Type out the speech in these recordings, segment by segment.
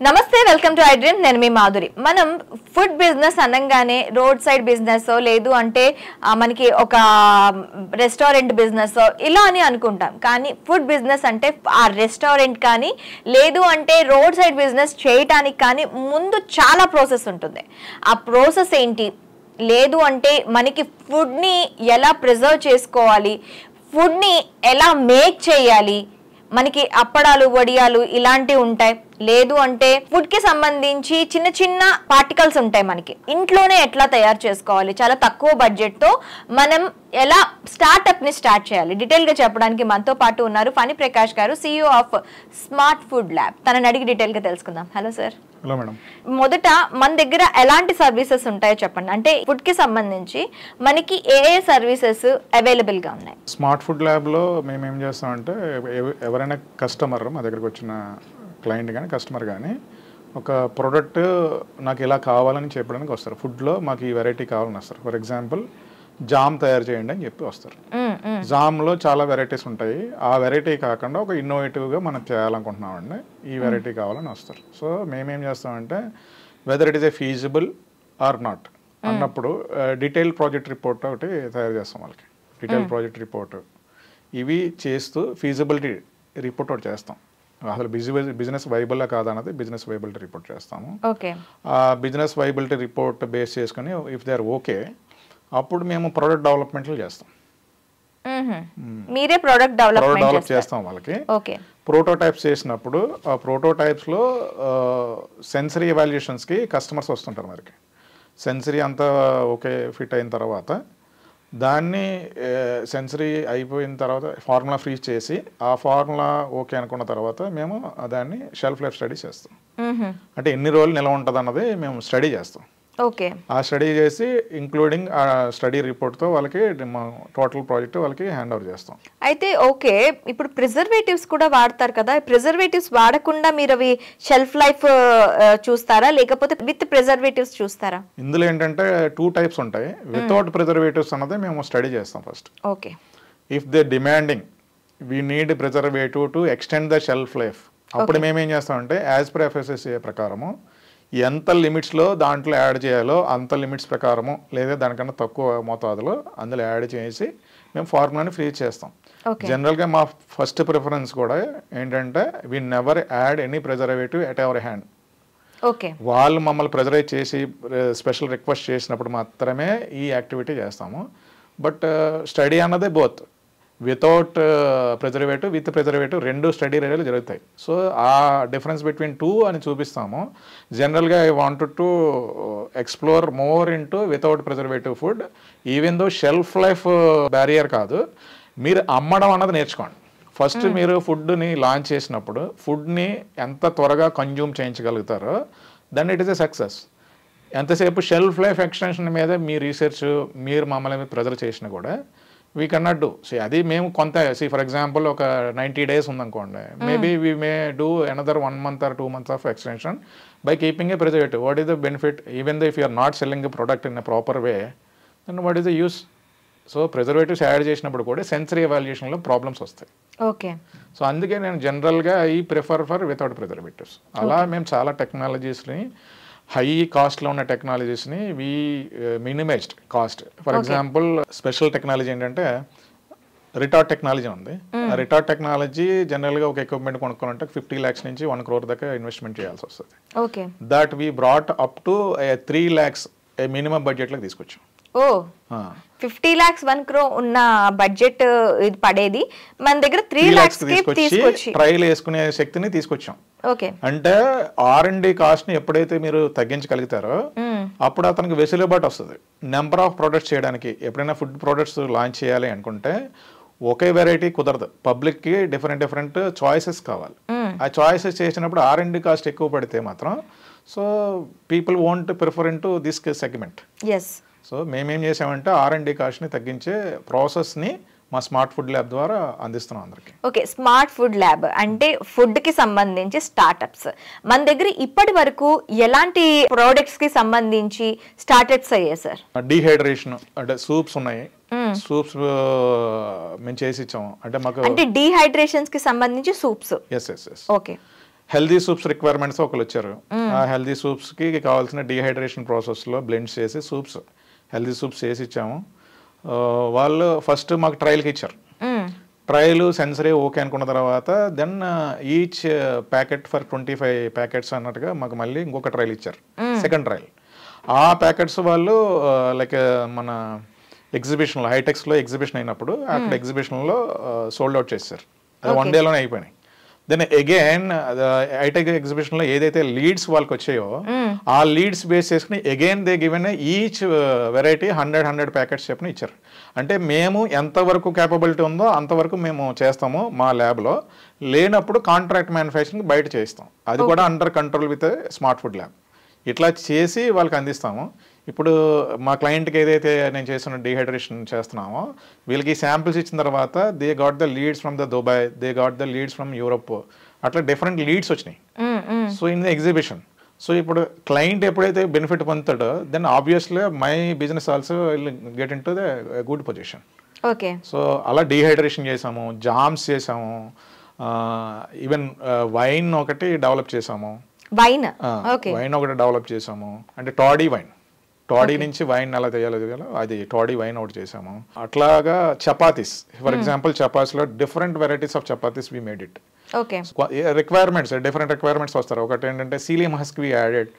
నమస్తే, welcome to iDream. నేను మీ మాధురి. మనం ఫుడ్ బిజినెస్ అనగానే రోడ్ సైడ్ బిజినెస్ లేదు అంటే మనకి ఒక రెస్టారెంట్ బిజినెస్ ఇలా అని అనుకుంటాం. కానీ ఫుడ్ బిజినెస్ అంటే ఆ రెస్టారెంట్ కానీ లేదు అంటే రోడ్ సైడ్ బిజినెస్ చేయటానికి కానీ ముందు చాలా ప్రాసెస్ ఉంటుంది. ఆ ప్రాసెస్ ఏంటి, లేదు అంటే మనకి ఫుడ్ని ఎలా ప్రిజర్వ్ చేసుకోవాలి, ఫుడ్ని ఎలా మేక్ చేయాలి, మనకి అప్పడాలు వడియాలు ఇలాంటివి ఉంటాయి. లేదు అంటే ఫుడ్ కి సంబంధించి చిన్న చిన్న పార్టికల్స్ ఉంటాయి. మనకి ఇంట్లోనే ఎట్లా తయారు చేసుకోవాలి, చాలా తక్కువ బడ్జెట్ తో మనం ఎలా స్టార్ట్అప్ ని స్టార్ట్ చేయాలి, డీటెయిల్ గా చెప్పడానికి మనతో పాటు ఉన్నారు ఫణి ప్రకాష్ గారు, CEO of smart food lab. తనని అడిగి డీటెయిల్ గా తెలుసుకుందాం. Hello sir. Hello madam. మొదట మన దగ్గర ఎలాంటి సర్వీసెస్ ఉంటాయో చెప్పండి. అంటే ఫుడ్ కి సంబంధించి మనకి ఏ సర్వీసెస్ అవైలబుల్ గా ఉన్నాయి? స్మార్ట్ ఫుడ్ ల్యాబ్ లో మేము ఏం చేస్తామంటే ఎవరైనా కస్టమర్ మా దగ్గరకు వచ్చిన క్లయింట్ కానీ కస్టమర్ కానీ ఒక ప్రోడక్ట్ నాకు ఇలా కావాలని చెప్పడానికి వస్తారు. ఫుడ్లో మాకు ఈ వెరైటీ కావాలని వస్తారు. ఫర్ ఎగ్జాంపుల్ జామ్ తయారు చేయండి అని చెప్పి వస్తారు. జామ్లో చాలా వెరైటీస్ ఉంటాయి. ఆ వెరైటీ కాకుండా ఒక ఇన్నోవేటివ్గా మనం చేయాలనుకుంటున్నామండి, ఈ వెరైటీ కావాలని వస్తారు. సో మేమేం చేస్తామంటే whether it is a feasible or not అన్నప్పుడు డీటెయిల్ ప్రాజెక్ట్ రిపోర్ట్ ఒకటి తయారు చేస్తాం వాళ్ళకి. డీటెయిల్ ప్రాజెక్ట్ రిపోర్ట్ ఇవి చేస్తూ ఫీజిబిలిటీ రిపోర్ట్ ఒకటి చేస్తాం. అసలు బిజినెస్ వైబుల్లా కాదన్నది బిజినెస్ వైబిలిటీ రిపోర్ట్ చేస్తాము. ఆ బిజినెస్ వైబిలిటీ రిపోర్ట్ బేస్ చేసుకుని ఇఫ్ దే ఆర్ ఓకే అప్పుడు మేము ప్రోడక్ట్ డెవలప్మెంట్లు చేస్తాం. మీరే ప్రోడక్ట్ డెవలప్ చేస్తాం వాళ్ళకి. ప్రోటోటైప్స్ చేసినప్పుడు ఆ ప్రోటోటైప్స్లో సెన్సరీ ఎవాల్యుయేషన్స్కి కస్టమర్స్ వస్తుంటారు. మనకి సెన్సరీ అంతా ఓకే ఫిట్ అయిన తర్వాత దాన్ని సెన్సరీ అయిపోయిన తర్వాత ఫార్ములా ఫ్రీజ్ చేసి ఆ ఫార్ములా ఓకే అనుకున్న తర్వాత మేము దాన్ని షెల్ఫ్ లైఫ్ స్టడీ చేస్తాం. అంటే ఎన్ని రోజులు నిల్వ ఉంటుంది అన్నది మేము స్టడీ చేస్తాం. ఆ స్టడీ చేసి ఇంక్లూడింగ్ ఆ స్టడీ రిపోర్ట్తో వాళ్ళకి టోటల్ ప్రాజెక్ట్ వాళ్ళకి హ్యాండ్ ఓవర్ చేస్తాం. అయితే ఓకే, ఇప్పుడు ప్రిజర్వేటివ్స్ కూడా వాడతారు కదా, ప్రిజర్వేటివ్స్ వాడకుండా మీరు అవి షెల్ఫ్ లైఫ్ చూస్తారా లేకపోతే విత్ ప్రిజర్వేటివ్స్ చూస్తారా? ఇందులో ఏంటంటే 2 టైప్స్ ఉంటాయి. వితౌట్ ప్రిజర్వేటివ్స్ అన్నది మేము స్టడీ చేస్తాం first. Okay, if they demanding we need preservative to extend the shelf life, అప్పుడు మేమేం చేస్తామంటే యాజ్ పర్ FSSAI ప్రకారము ఎంత లిమిట్స్లో దాంట్లో యాడ్ చేయాలో అంత లిమిట్స్ ప్రకారము లేదా దానికన్నా తక్కువ మోతాదులో అందులో యాడ్ చేసి మేము ఫార్ములాని ఫ్రీజ్ చేస్తాం. జనరల్గా మా ఫస్ట్ ప్రిఫరెన్స్ కూడా ఏంటంటే we never add any preservative at our hand. వాళ్ళు మమ్మల్ని ప్రెజరైజ్ చేసి స్పెషల్ రిక్వెస్ట్ చేసినప్పుడు మాత్రమే ఈ యాక్టివిటీ చేస్తాము. బట్ స్టడీ అన్నదే both without preservative with preservative 2 study రేడియోలు జరుగుతాయి. సో ఆ డిఫరెన్స్ బిట్వీన్ 2 అని చూపిస్తాము. జనరల్గా I wanted to explore more into without preservative food. Even though shelf life barrier కాదు, మీరు అమ్మడం అన్నది నేర్చుకోండి. ఫస్ట్ మీరు ఫుడ్ని లాంచ్ చేసినప్పుడు ఫుడ్ని ఎంత త్వరగా కన్జ్యూమ్ చేయించగలుగుతారో then it is a success. ఎంతసేపు షెల్ఫ్ లైఫ్ ఎక్స్టెన్షన్ మీద మీ రీసెర్చ్ మీరు మమ్మల్ని ప్రెజర్ చేసినా కూడా వీ కెనాట్ డూ. అది మేము కొంత ఫర్ ఎగ్జాంపుల్ ఒక 90 days ఉందనుకోండి, maybe we may do another 1 month or 2 months of extension by keeping a preservative. What is the benefit? Even though if you are not selling the product in a proper way then what is the use? So preservatives add చేసినప్పుడు కూడా sensory ఎవాల్యుయేషన్లో problems వస్తాయి. Okay, so అందుకే నేను జనరల్గా ఈ prefer for without preservatives. అలా మేము చాలా టెక్నాలజీస్ని హై కాస్ట్లో ఉన్న టెక్నాలజీస్ని we minimized cost. For example special technology ఏంటంటే రిటార్డ్ టెక్నాలజీ ఉంది. ఆ రిటార్డ్ టెక్నాలజీ జనరల్గా ఒక ఎక్విప్మెంట్ కొనుక్కోవాలంటే 50 lakhs నుంచి 1 crore దాకా ఇన్వెస్ట్మెంట్ చేయాల్సి వస్తుంది. That we brought up to 3 lakhs minimum బడ్జెట్లోకి తీసుకొచ్చాం. 50 lakhs 1 crore ఉన్న బడ్జెట్ ఇది పడేది మన దగ్గర 3 lakhs తీసుకొచ్చి ట్రయల్ వేసుకునే శక్తిని తీసుకొచ్చాం. అంటే R&D కాస్ట్ ని ఎప్పుడైతే మీరు తగ్గించగలుగుతారో అప్పుడు అతనికి వెసులుబాటు వస్తుంది నెంబర్ ఆఫ్ ప్రొడక్ట్స్ చేయడానికి. ఎప్పుడైనా ఫుడ్ ప్రొడక్ట్స్ లాంచ్ చేయాలి అనుకుంటే ఒకే వెరైటీ కుదరదు, పబ్లిక్ కి డిఫరెంట్ చాయిసెస్ కావాలి. ఆ చాయిసెస్ చేసినప్పుడు R&D కాస్ట్ ఎక్కువ పడితే మాత్రం so people want prefer in to this segment. So మేమేం చేసామంటే R&D కాస్ట్ని తగ్గించే ప్రాసెస్ని మా స్మార్ట్ ఫుడ్ ల్యాబ్ ద్వారా అందిస్తున్నాం అందరికి. ఓకే, స్మార్ట్ ఫుడ్ ల్యాబ్ అంటే ఫుడ్ కి సంబంధించి స్టార్టప్స్ మన దగ్గర ఇప్పటి వరకు ఎలాంటి ప్రోడక్ట్స్ కి సంబంధించి స్టార్టప్స్ అయ్యాయి సార్? డీహైడ్రేషన్ అంటే సూప్స్ ఉన్నాయి. సూప్స్ మేము చేసి ఇచ్చాము. అంటే మాకు అంటే డీహైడ్రేషన్స్ కి సంబంధించి soups. Okay, healthy soups requirements ఒకరు వచ్చారు. ఆ హెల్దీ సూప్స్కి కావాల్సిన డీహైడ్రేషన్ ప్రాసెస్లో బ్లెండ్స్ చేసి సూప్స్ హెల్దీ సూప్స్ చేసి ఇచ్చాము. వాళ్ళు ఫస్ట్ మాకు ట్రయల్కి ఇచ్చారు. ట్రయల్ సెన్సరీ ఓకే అనుకున్న తర్వాత then each packet for 25 packets అన్నట్టుగా మాకు మళ్ళీ ఇంకొక ట్రయల్ ఇచ్చారు, సెకండ్ ట్రయల్. ఆ ప్యాకెట్స్ వాళ్ళు లైక్ మన ఎగ్జిబిషన్లో హైటెక్స్లో ఎగ్జిబిషన్ అయినప్పుడు అక్కడ ఎగ్జిబిషన్లో సోల్డ్ అవుట్ చేశారు. అది 1 డేలోనే అయిపోయినాయి. దెన్ అగైన్ హైటెక్ ఎగ్జిబిషన్లో ఏదైతే లీడ్స్ వాళ్ళకి వచ్చాయో ఆ లీడ్స్ బేస్ చేసుకుని again they given each variety 100 packets చెప్పిన ఇచ్చారు. అంటే మేము ఎంతవరకు క్యాపబిలిటీ ఉందో అంతవరకు మేము చేస్తాము మా ల్యాబ్లో, లేనప్పుడు కాంట్రాక్ట్ మ్యానుఫ్యాక్చరింగ్ బయట చేస్తాం. అది కూడా under control with smart food lab. ఇట్లా చేసి వాళ్ళకి అందిస్తాము. ఇప్పుడు మా క్లయింట్కి ఏదైతే నేను చేస్తున్న డీహైడ్రేషన్ చేస్తున్నామో వీళ్ళకి శాంపిల్స్ ఇచ్చిన తర్వాత they got the leads from the Dubai, they got the leads from Europe, అట్లా డిఫరెంట్ లీడ్స్ వచ్చినాయి. So in the exhibition. So ఇప్పుడు క్లయింట్ ఎప్పుడైతే బెనిఫిట్ పొందుతాడో then obviously my business also will get in to the good position. Okay. So అలా dehydration చేసాము, jams చేసాము, even wine ఒకటి develop చేసాము. వైన్ ఒకటి డెవలప్ చేసాము. అంటే టాడీ నుంచి వైన్ ఎలా చేయాలి అది టాడీ వైన్ ఒకటి చేసాము. అట్లాగా చపాతీస్, ఫర్ ఎగ్జాంపుల్ చపాతీస్లో different varieties of chapatis we made it. Requirements different requirements వస్తారు. ఒకటి ఏంటంటే psyllium husk we added,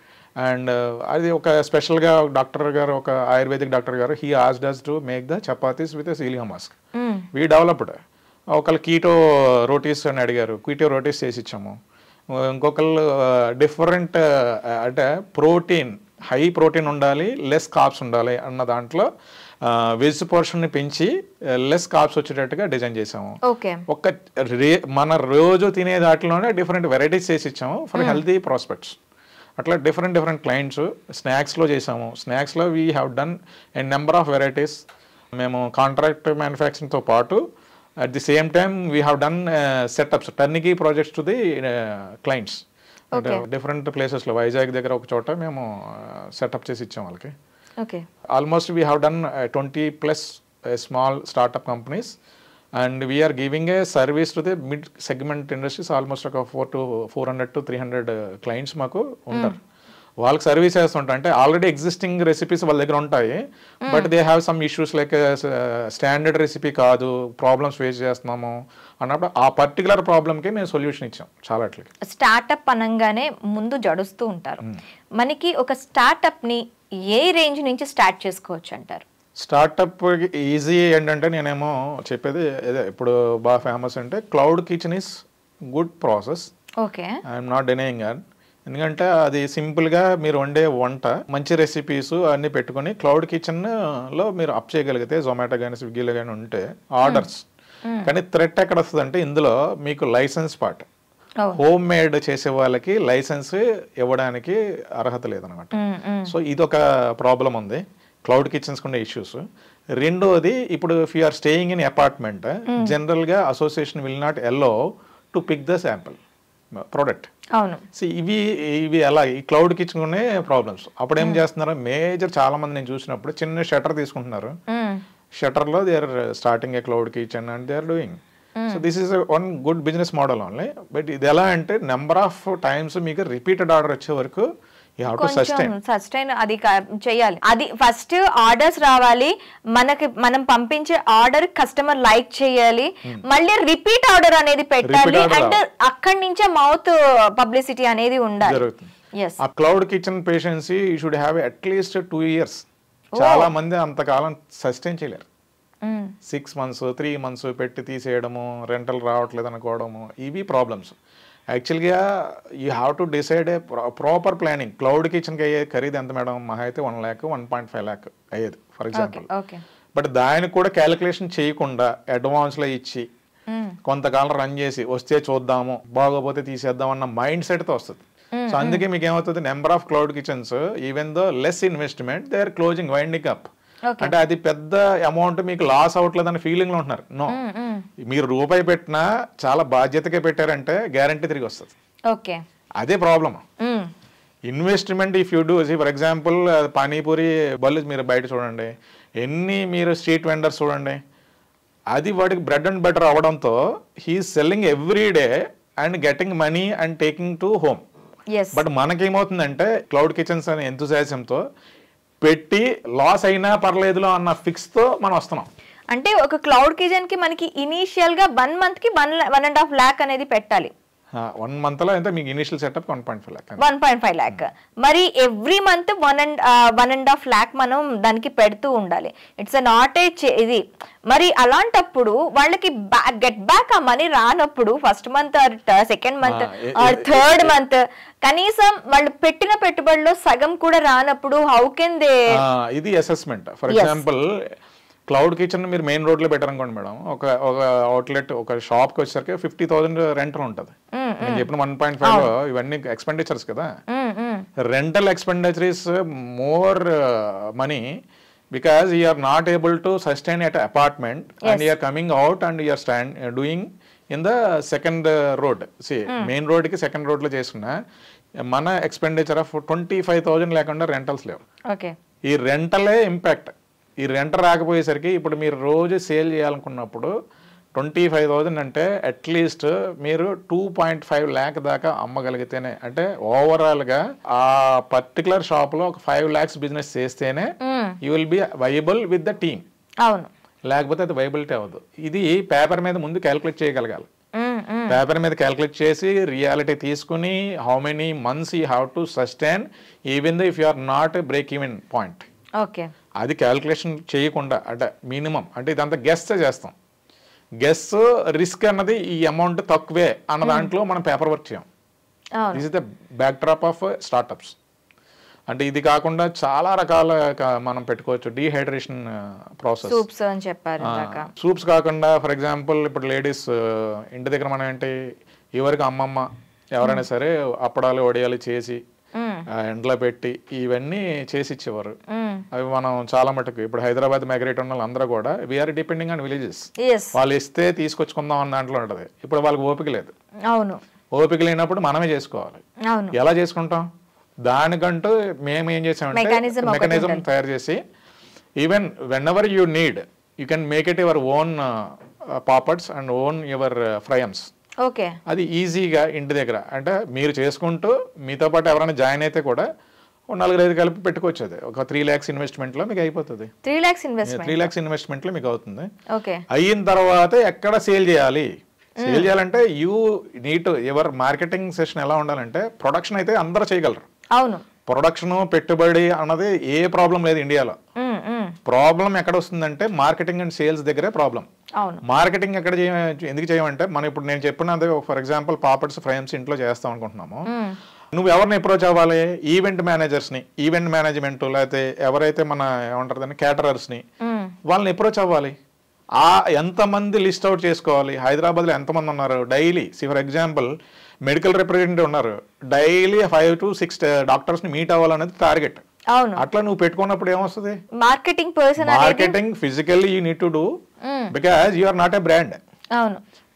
and అది ఒక స్పెషల్గా డాక్టర్ గారు, ఒక ఆయుర్వేదిక్ డాక్టర్ గారు, he asked us to make the chapatis with psyllium husk. We developed. ఒకళ్ళు కీటో రోటీస్ అని అడిగారు, కీటో రోటీస్ చేసి ఇచ్చాము. ఇంకొకళ్ళు డిఫరెంట్ అంటే ప్రోటీన్, హై ప్రోటీన్ ఉండాలి, లెస్ కార్బ్స్ ఉండాలి అన్న దాంట్లో వెజ్ పోర్షన్ని పెంచి లెస్ కార్బ్స్ వచ్చేటట్టుగా డిజైన్ చేసాము. మన రోజు తినే దాంట్లోనే డిఫరెంట్ వెరైటీస్ చేసి ఇచ్చాము ఫర్ హెల్తీ ప్రాస్పెక్ట్స్. అట్లా డిఫరెంట్ క్లయింట్స్. స్నాక్స్లో చేసాము. స్నాక్స్లో we have done a number of varieties. మేము కాంట్రాక్ట్ మ్యానుఫ్యాక్చరింగ్తో పాటు at the same time we have done setups, turnkey projects to the clients. Different places lo Vizag దగ్గర ఒక చోట మేము సెటప్ చేసి ఇచ్చాం వాళ్ళకి. Almost we have done 20 plus small startup companies and we are giving a service to the mid segment industries. Almost like 400 to 300 clients మాకు ఉంటారు. వాళ్ళకి సర్వీస్ చేస్తుంటారు. అంటే ఆల్రెడీ ఎగ్జిస్టింగ్ రెసిపీస్ వాళ్ళ దగ్గర ఉంటాయి, but they have some issues like standard recipe కాదు, problems face చేస్తున్నాము అన్నప్పుడు ఆ పర్టికులర్ ప్రాబ్లమ్కి మేము సొల్యూషన్ ఇచ్చాం. చాలా అట్లకి స్టార్టప్ అనగానే ముందు జడుస్తూ ఉంటారు. మనకి ఒక స్టార్టప్ని ఏ రేంజ్ నుంచి స్టార్ట్ చేసుకోవచ్చు అంటారు? స్టార్టప్ ఈజీ ఏంటంటే నేనేమో చెప్పేది అదే, ఇప్పుడు బాగా ఫేమస్ అంటే cloud kitchen is good process. I'm not denying that. ఎందుకంటే అది సింపుల్గా మీరు వండే వంట, మంచి రెసిపీస్ అన్నీ పెట్టుకుని క్లౌడ్ కిచెన్లో మీరు అప్ చేయగలిగితే, జొమాటో కానీ స్విగ్గీలో కానీ ఉంటే ఆర్డర్స్. కానీ థ్రెట్ ఎక్కడ వస్తుంది అంటే ఇందులో మీకు లైసెన్స్ పార్ట్, హోమ్ మేడ్ చేసే వాళ్ళకి లైసెన్స్ ఇవ్వడానికి అర్హత లేదనమాట. సో ఇదొక ప్రాబ్లం ఉంది క్లౌడ్ కిచెన్స్ ఉండే ఇష్యూస్. రెండోది, ఇప్పుడు if you are staying in apartment, జనరల్గా association will not allow to pick the sample product. ఇవి ఎలా ఈ క్లౌడ్ కిచెన్ ఉన్నాయి ప్రాబ్లమ్స్. అప్పుడు ఏం చేస్తున్నారు, మేజర్ చాలా మంది నేను చూసినప్పుడు చిన్న షటర్ తీసుకుంటున్నారు, షటర్ లో they are starting a cloud kitchen and they are doing. So this is one good business model only. But ఇది ఎలా అంటే నెంబర్ ఆఫ్ టైమ్స్ మీకు రిపీటెడ్ ఆర్డర్ వచ్చే వరకు సస్టైన్ అది చేయాలి. అది ఫస్ట్ ఆర్డర్స్ రావాలి, మనం పంపించే ఆర్డర్ కస్టమర్ లైక్ చేయాలి, మళ్ళీ రిపీట్ ఆర్డర్ అనేది పెట్టాలి, అండ్ అక్కడి నుంచే మౌత్ పబ్లిసిటీ అనేది ఉండాలి. ఆ cloud kitchen patience you should have at least 2 years. చాలా మంది అంతకాలం సస్టైన్ చేయలేరు. 6 months 3 months పెట్టి తీసేయడము, రెంటల్ రావట్లేదు అనుకోవడము, ఇవి ప్రాబ్లమ్స్. యాక్చువల్గా you have to decide a proper planning. Cloud కిచెన్కి అయ్యే ఖరీదు ఎంత మేడం? మహా అయితే 1 lakh 1.5 lakh అయ్యేది ఫర్ ఎగ్జాంపుల్. బట్ దానికి కూడా క్యాలిక్యులేషన్ చేయకుండా అడ్వాన్స్లో ఇచ్చి కొంతకాలం రన్ చేసి వస్తే చూద్దాము, బాగోపోతే తీసేద్దాం అన్న మైండ్ సెట్తో వస్తుంది. సో అందుకే మీకు ఏమవుతుంది, number of cloud kitchens even though less investment they are closing, winding up. అంటే అది పెద్ద అమౌంట్ మీకు లాస్ అవ్వట్లేదని ఫీలింగ్ లో ఉంటున్నారు. నో, మీరు రూపాయి పెట్టినా చాలా బాధ్యతగా పెట్టారంటే గ్యారంటీ తిరిగి వస్తుంది. అదే problem. Investment if you do, for example panipuri బళ్ళు మీరు బయట చూడండి, ఎన్ని మీరు స్ట్రీట్ వెండర్స్ చూడండి, అది వాడికి బ్రెడ్ అండ్ బటర్ అవడంతో he selling every day and getting money and taking to home. Yes but మనకేమవుతుందంటే క్లౌడ్ కిచెన్స్ అనే ఎంతూజియాజంతో పెట్టి లాస్ అయినా పర్లేదులో అన్న ఫిక్స్తో మనం వస్తున్నాం. అంటే ఒక క్లౌడ్ కిచెన్ కి మనకి ఇనీషియల్ గా 1 month కి 1.5 lakh అనేది పెట్టాలి. 1 month లో అయితే మీకు ఇనిషియల్ సెటప్ 1.5 lakh. 1.5 lakh. మరి ఎవ్రీ మంత్ 1.5 lakh మనం దానికి పెడుతూ ఉండాలి. ఇట్స్ నాట్ ఏ ఇది. మరి అలాంటప్పుడు వాళ్ళకి గెట్ బ్యాక్ ఆ మనీ రానప్పుడు first month or second month or third month కనీసం వాళ్ళు పెట్టిన పెట్టుబడిలో సగం కూడా రానప్పుడు హౌ కెన్ దే? ఇది assessment. For example cloud kitchen మీరు మెయిన్ రోడ్ లో పెట్టారనుకోండి మేడం, ఒక అవుట్లెట్ ఒక షాప్ కి వచ్చేసరికి 50,000 రెంటల్ ఉంటుంది. నేను చెప్పిన 1.5 ఇవన్నీ ఎక్స్పెండిచర్స్ కదా. Rental expenditure is more money because you are not able to sustain at apartment and you are coming out and you are doing in the second road. Main road కి second road లో చేసుకున్నా మన expenditure of 25,000 లేకుండా rentals లేవు. ఈ రెంటలే impact. ఈ rent రాకపోయేసరికి ఇప్పుడు మీరు రోజు సేల్ చేయాలనుకున్నప్పుడు 25,000 అంటే అట్లీస్ట్ మీరు 2.5 lakh దాకా అమ్మగలిగితేనే, అంటే ఓవరాల్గా ఆ పర్టికులర్ షాప్లో ఒక 5 lakhs బిజినెస్ చేస్తేనే you will be viable with the team. అవును, లేకపోతే అది వైబిలిటీ అవ్వదు. ఇది పేపర్ మీద ముందు క్యాలిక్యులేట్ చేయగలగాలి. పేపర్ మీద క్యాలిక్యులేట్ చేసి రియాలిటీ తీసుకుని how many months you have to sustain even if you are not break even point. Okay, అది క్యాలిక్యులేషన్ చేయకుండా అంటే మినిమం అంటే ఇదంతా గెస్ చేస్తాం. గెస్ రిస్క్ అన్నది ఈ అమౌంట్ తక్కువే అన్న దాంట్లో మనం పేపర్ వర్క్ చేయం. This is the back drop of startups. అంటే ఇది కాకుండా చాలా రకాల మనం పెట్టుకోవచ్చు. డీహైడ్రేషన్ ప్రాసెస్, సూప్స్ అని చెప్పారు. సూప్స్ కాకుండా ఫర్ ఎగ్జాంపుల్ ఇప్పుడు లేడీస్ ఇంటి దగ్గర మనం ఏంటి ఎవరికి అమ్మమ్మ ఎవరైనా సరే అప్పడాలు వడియాలు చేసి ఎండలో పెట్టి ఇవన్నీ చేసి ఇచ్చేవారు. అవి మనం చాలా మటుకు ఇప్పుడు హైదరాబాద్ మైగ్రేట్ ఉన్న వాళ్ళందరూ కూడా వీఆర్ డిపెండింగ్ ఆన్ విలేజెస్. వాళ్ళు ఇస్తే తీసుకొచ్చుకుందాం అన్న దాంట్లో ఉంటది. ఇప్పుడు వాళ్ళకి ఓపిక లేదు. అవును, ఓపిక లేనప్పుడు మనమే చేసుకోవాలి. ఎలా చేసుకుంటాం? దానికంటూ మేము ఏం చేసామంటే మెకానిజం తయారు చేసి even when ever you need you can make it your own papads and own your fryums. Okay, అది ఈజీగా ఇంటి దగ్గర అంటే మీరు చేసుకుంటూ మీతో పాటు ఎవరైనా జాయిన్ అయితే కూడా 4-5 కలిపి పెట్టుకోవచ్చు. అది ఒక 3 lakhs ఇన్వెస్ట్మెంట్ లో మీకు అయిపోతుంది. 3 lakhs ఇన్వెస్ట్మెంట్ లో మీకు అవుతుంది. ఓకే, అయిన తర్వాత ఎక్కడ సేల్ చేయాలి? సేల్ చేయాలంటే you need to your marketing session ఎలా ఉండాలంటే ప్రొడక్షన్ అయితే అందరూ చేయగలరు. అవును, ప్రొడక్షన్ పెట్టుబడి అన్నది ఏ ప్రాబ్లం లేదు ఇండియాలో. ప్రాబ్లం ఎక్కడ వస్తుందంటే మార్కెటింగ్ అండ్ సేల్స్ దగ్గరే ప్రాబ్లం. మార్కెటింగ్ ఎక్కడ ఎందుకు చేయమంటే మనం ఇప్పుడు నేను చెప్పినది ఫర్ ఎగ్జాంపుల్ పాపడ్స్ ఫ్రేమ్స్ ఇంట్లో చేస్తాం అనుకుంటున్నాము. నువ్వు ఎవరిని అప్రోచ్ అవ్వాలి? ఈవెంట్ మేనేజర్స్ని, ఈవెంట్ మేనేజ్మెంట్ లేకపోతే ఎవరైతే మన ఏమంటారు దాన్ని క్యాటరర్స్ని వాళ్ళని అప్రోచ్ అవ్వాలి. ఎంతమంది లిస్ట్ అవుట్ చేసుకోవాలి? హైదరాబాద్లో ఎంతమంది ఉన్నారు daily? For example medical representative ఉన్నారు, డైలీ 5 to 6 డాక్టర్స్ని మీట్ అవ్వాలనేది టార్గెట్. అట్లా నువ్వు పెట్టుకున్నప్పుడు ఏమొస్తుంది? Marketing physically you need to do because you are not a brand.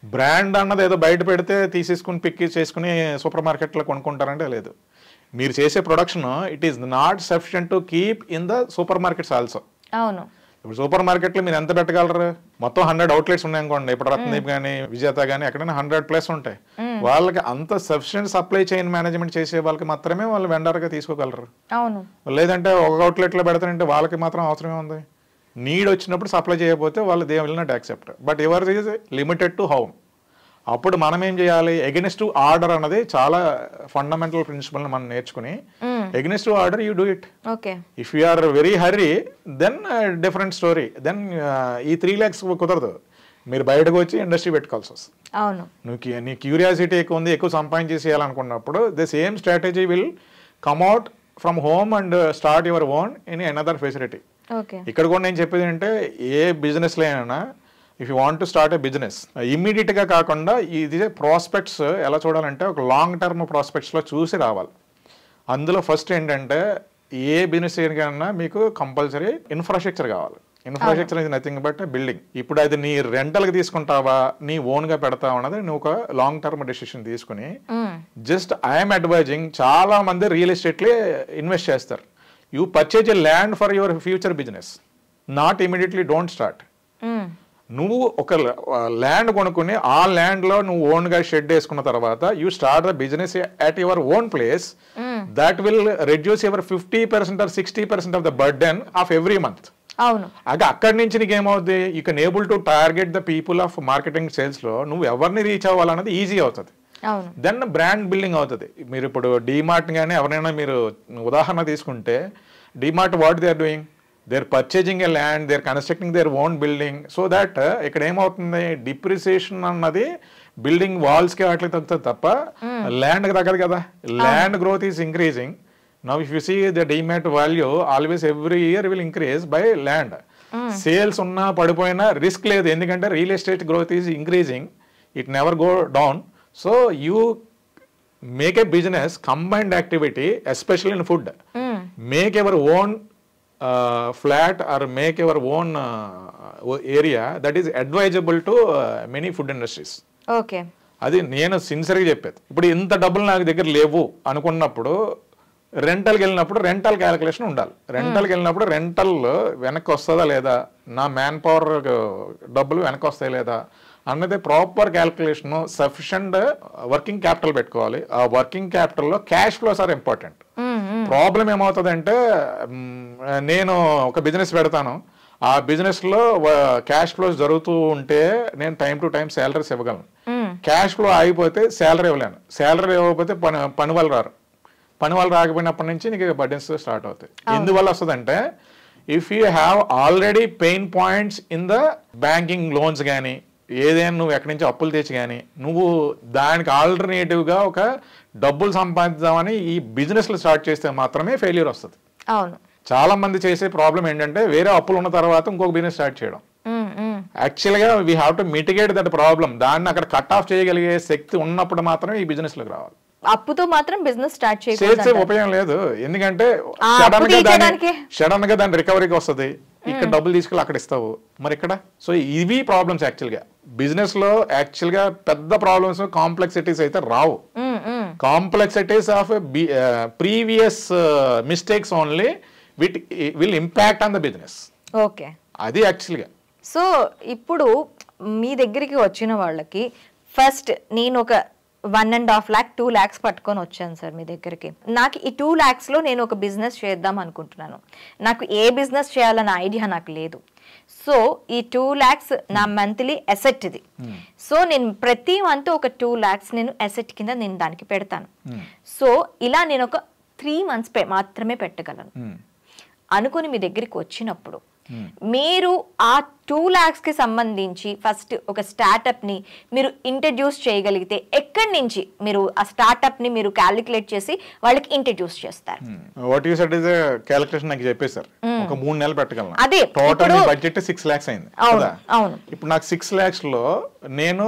Brand అన్నది ఏదో బయట పెడితే తీసేసుకుని పిక్ చేసుకుని సూపర్ మార్కెట్లో కొనుక్కుంటారంటే లేదు. మీరు చేసే production it is not sufficient to keep in the super markets also. అవును, ఇప్పుడు సూపర్ మార్కెట్లో మీరు ఎంత పెట్టగలరు? మొత్తం 100 అవుట్లెట్స్ ఉన్నాయనుకోండి. ఇప్పుడు రత్నదీప్ కానీ విజేత కానీ ఎక్కడైనా 100+ ఉంటాయి. వాళ్ళకి అంత సఫిషియెంట్ సప్లై చైన్ మేనేజ్మెంట్ చేసే వాళ్ళకి మాత్రమే వాళ్ళు వెండర్గా తీసుకోగలరు. లేదంటే ఒక అవుట్లెట్లో పెడతానంటే వాళ్ళకి మాత్రం అవసరమే ఉంది. నీడ్ వచ్చినప్పుడు సప్లై చేయకపోతే వాళ్ళు they will not accept. But ever is limited to home. అప్పుడు మనం ఏం చేయాలి? ఎగెనిస్ట్ టు ఆర్డర్ అన్నది చాలా ఫండమెంటల్ ప్రిన్సిపల్ మనం నేర్చుకుని against to order you do it. If you are very hurry then different story. Then ఈ 3 lakhs కుదరదు. మీరు బయటకు వచ్చి ఇండస్ట్రీ పెట్టుకోవాల్సి వస్తుంది. నువ్వు నీ క్యూరియాసిటీ ఎక్కువ ఉంది, ఎక్కువ సంపాదించి చేయాలనుకున్నప్పుడు the same strategy will come out from home and start your own in another facility. ఇక్కడ కూడా నేను చెప్పేది ఏంటంటే ఏ బిజినెస్లో అయినా if you want to start a business ఇమ్మీడియట్గా కాకుండా ఇది ప్రాస్పెక్ట్స్ ఎలా చూడాలంటే ఒక లాంగ్ టర్మ్ ప్రాస్పెక్ట్స్లో చూసి రావాలి. అందులో ఫస్ట్ ఏంటంటే ఏ బిజినెస్ చేయడానికైనా మీకు కంపల్సరీ ఇన్ఫ్రాస్ట్రక్చర్ కావాలి. Infrastructure is nothing but building. ఇప్పుడు అది నీ రెంటల్కి తీసుకుంటావా నీ ఓన్గా పెడతావా అన్నది నువ్వు ఒక లాంగ్ టర్మ్ డెసిషన్ తీసుకుని జస్ట్ ఐఎమ్ అడ్వైజింగ్. చాలా మంది రియల్ ఎస్టేట్లే ఇన్వెస్ట్ చేస్తారు. You purchase a land for your future business, not immediately don't start. నువ్వు ఒక ల్యాండ్ కొనుక్కుని ఆ ల్యాండ్లో నువ్వు ఓన్గా షెడ్ వేసుకున్న తర్వాత you start the business at your own place, that will reduce your 50% or 60% of the burden of every month. అవును. అది అక్కడి నుంచి నీకు ఏమవుతుంది, you can able to target the people of marketing సేల్స్లో నువ్వు ఎవరిని రీచ్ అవ్వాలన్నది ఈజీ అవుతుంది. దెన్ బ్రాండ్ బిల్డింగ్ అవుతుంది. మీరు ఇప్పుడు డీమార్ట్ కానీ ఎవరైనా మీరు ఉదాహరణ తీసుకుంటే, DMart what they are doing, they are purchasing a land, they are constructing their own building. So that ఇక్కడ ఏమవుతుంది, డిప్రిసియేషన్ అన్నది బిల్డింగ్ వాల్స్కి వాటికి తగ్గుతుంది తప్ప ల్యాండ్కి తగ్గదు కదా. Land growth is increasing. Now if you see the DMAT value, always every year will increase by land. Sales ఉన్నా పడిపోయినా రిస్క్ లేదు, ఎందుకంటే real estate growth is increasing, it never go down. So you make a business combined activity, especially in food. Make ever own flat are make ever own area that is advisable to many food industries. Okay, అది నేను సిన్సియర్గా చెప్పేది. ఇప్పుడు ఇంత డబ్బులు నాకు దగ్గర లేవు అనుకున్నప్పుడు రెంటల్కి వెళ్ళినప్పుడు రెంటల్ క్యాలిక్యులేషన్ ఉండాలి. రెంటల్కి వెళ్ళినప్పుడు రెంటల్ వెనక్కి వస్తుందా లేదా, నా మ్యాన్ పవర్ డబ్బులు వెనక్కి వస్తాయి లేదా అన్నది proper calculation. Sufficient working capital పెట్టుకోవాలి. ఆ వర్కింగ్ క్యాపిటల్లో cash flows are important. Problem ఏమవుతుందంటే, నేను ఒక బిజినెస్ పెడతాను, ఆ బిజినెస్లో క్యాష్ ఫ్లోస్ జరుగుతూ ఉంటే నేను టైం టు టైం శాలరీస్ ఇవ్వగలను. క్యాష్ ఫ్లో ఆగిపోతే శాలరీ ఇవ్వలేను. శాలరీ ఇవ్వకపోతే పని వాళ్ళు రారు. పని వాళ్ళు రాకపోయినప్పటి నుంచి నీకు బర్డెన్స్ స్టార్ట్ అవుతాయి. ఎందువల్ల వస్తుందంటే, if you have already pain points in the banking loans కానీ ఏదైనా నువ్వు ఎక్కడి నుంచి అప్పులు తెచ్చి కానీ నువ్వు దానికి ఆల్టర్నేటివ్గా ఒక డబ్బులు సంపాదిద్దామని ఈ బిజినెస్లు స్టార్ట్ చేస్తే మాత్రమే ఫెయిల్యూర్ వస్తుంది. అవును. చాలా మంది చేసే ప్రాబ్లం ఏంటంటే, వేరే అప్పులు ఉన్న తర్వాత ఇంకొక బిజినెస్ స్టార్ట్ చేయడం. యాక్చువల్గా we have to mitigate that problem. దాన్ని అక్కడ కట్ ఆఫ్ చేయగలిగే శక్తి ఉన్నప్పుడు మాత్రమే ఈ బిజినెస్లోకి రావాలి. అప్పుతో మాత్రం బిజినెస్ స్టార్ట్ చేసే ఉపయోగం లేదు, ఎందుకంటే సడన్ గా దాని రికవరీకి వస్తుంది. ఇక్కడ డబ్బులు తీసుకెళ్ళి అక్కడ ఇస్తావు, మరి ఇక్కడ. సో ఇవి ప్రాబ్లమ్స్. యాక్చువల్గా బిజినెస్ లో యాక్చువల్గా పెద్ద ప్రాబ్లమ్స్ కాంప్లెక్సిటీస్ అయితే రావు. Complexities of previous mistakes only will impact on the business. Okay, అది యాక్చువల్గా. సో ఇప్పుడు మీ దగ్గరికి వచ్చిన వాళ్ళకి ఫస్ట్ నేను ఒక 1.5 lakh 2 lakhs పట్టుకొని వచ్చాను సార్ మీ దగ్గరికి. నాకు ఈ 2 lakhsలో నేను ఒక బిజినెస్ చేద్దాం అనుకుంటున్నాను. నాకు ఏ బిజినెస్ చేయాలన్న ఐడియా నాకు లేదు. సో ఈ 2 lakhs నా మంత్లీ అసెట్ ఇది. సో నేను ప్రతి మంత్ ఒక 2 lakhs నేను అసెట్ కింద నేను దానికి పెడతాను. సో ఇలా నేను ఒక 3 months మాత్రమే పెట్టగలను అనుకుని మీ దగ్గరికి వచ్చినప్పుడు మీరు ఆ 2 lakhs కి సంబంధించి ఫస్ట్ ఒక స్టార్ట్అప్ ని మీరు ఇంట్రడ్యూస్ చేయగలిగితే ఎక్కడి నుంచి మీరు ఆ స్టార్ట్అప్ ని మీరు క్యాలిక్యులేట్ చేసి వాళ్ళకి ఇంట్రడ్యూస్ చేస్తారు? What you said is a calculation నాకు చెప్పేశారు. ఒక 3 నెలలు పెట్టగలను. అదే టోటల్ బడ్జెట్ 6 lakhs అయింది కదా. అవును. ఇప్పుడు నాకు 6 lakhs లో నేను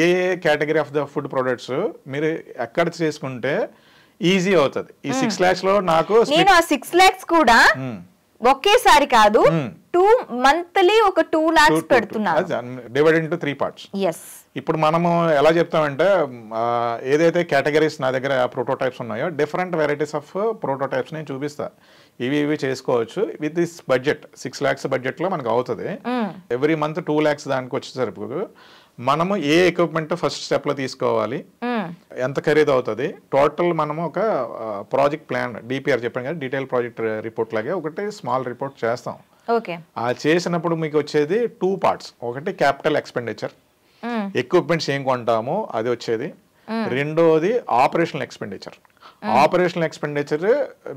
ఏ category of the food products మీరు ఎక్కడ చేసుకుంటే ఈజీ అవుతుంది. ఈ 6 lakhs లో నాకు నేను ఆ 6 lakhs కూడా ఒకేసారి కాదు 2 monthly ఒక 2 lakhs పెడుతున్నాను. Divide into 3 parts. ఇప్పుడు మనము ఎలా చెప్తామంటే, ఏదైతే కేటగిరీస్ నా దగ్గర ప్రోటోటైప్స్ ఉన్నాయో డిఫరెంట్ వెరైటీస్ ఆఫ్ ప్రోటోటైప్స్ నేను చూపిస్తా. ఇవి చేసుకోవచ్చు with this budget. 6 lakhs budget లో మనకు అవుతుంది. ఎవ్రీ మంత్ 2 lakhs దానికి వచ్చేసరికి మనము ఏ ఎక్విప్మెంట్ ఫస్ట్ స్టెప్ లో తీసుకోవాలి, ఎంత ఖరీదు అవుతుంది, టోటల్ మనము ఒక ప్రాజెక్ట్ ప్లాన్ డిపిఆర్ చెప్పాను కదా, డీటెయిల్ ప్రాజెక్ట్ రిపోర్ట్ లాగే ఒకటి స్మాల్ రిపోర్ట్ చేస్తాం. ఆ చేసినప్పుడు మీకు వచ్చేది 2 parts. ఒకటి క్యాపిటల్ ఎక్స్పెండిచర్, ఎక్విప్మెంట్స్ ఏం కొంటామో అది వచ్చేది. రెండోది ఆపరేషనల్ ఎక్స్పెండిచర్. ఆపరేషనల్ ఎక్స్పెండిచర్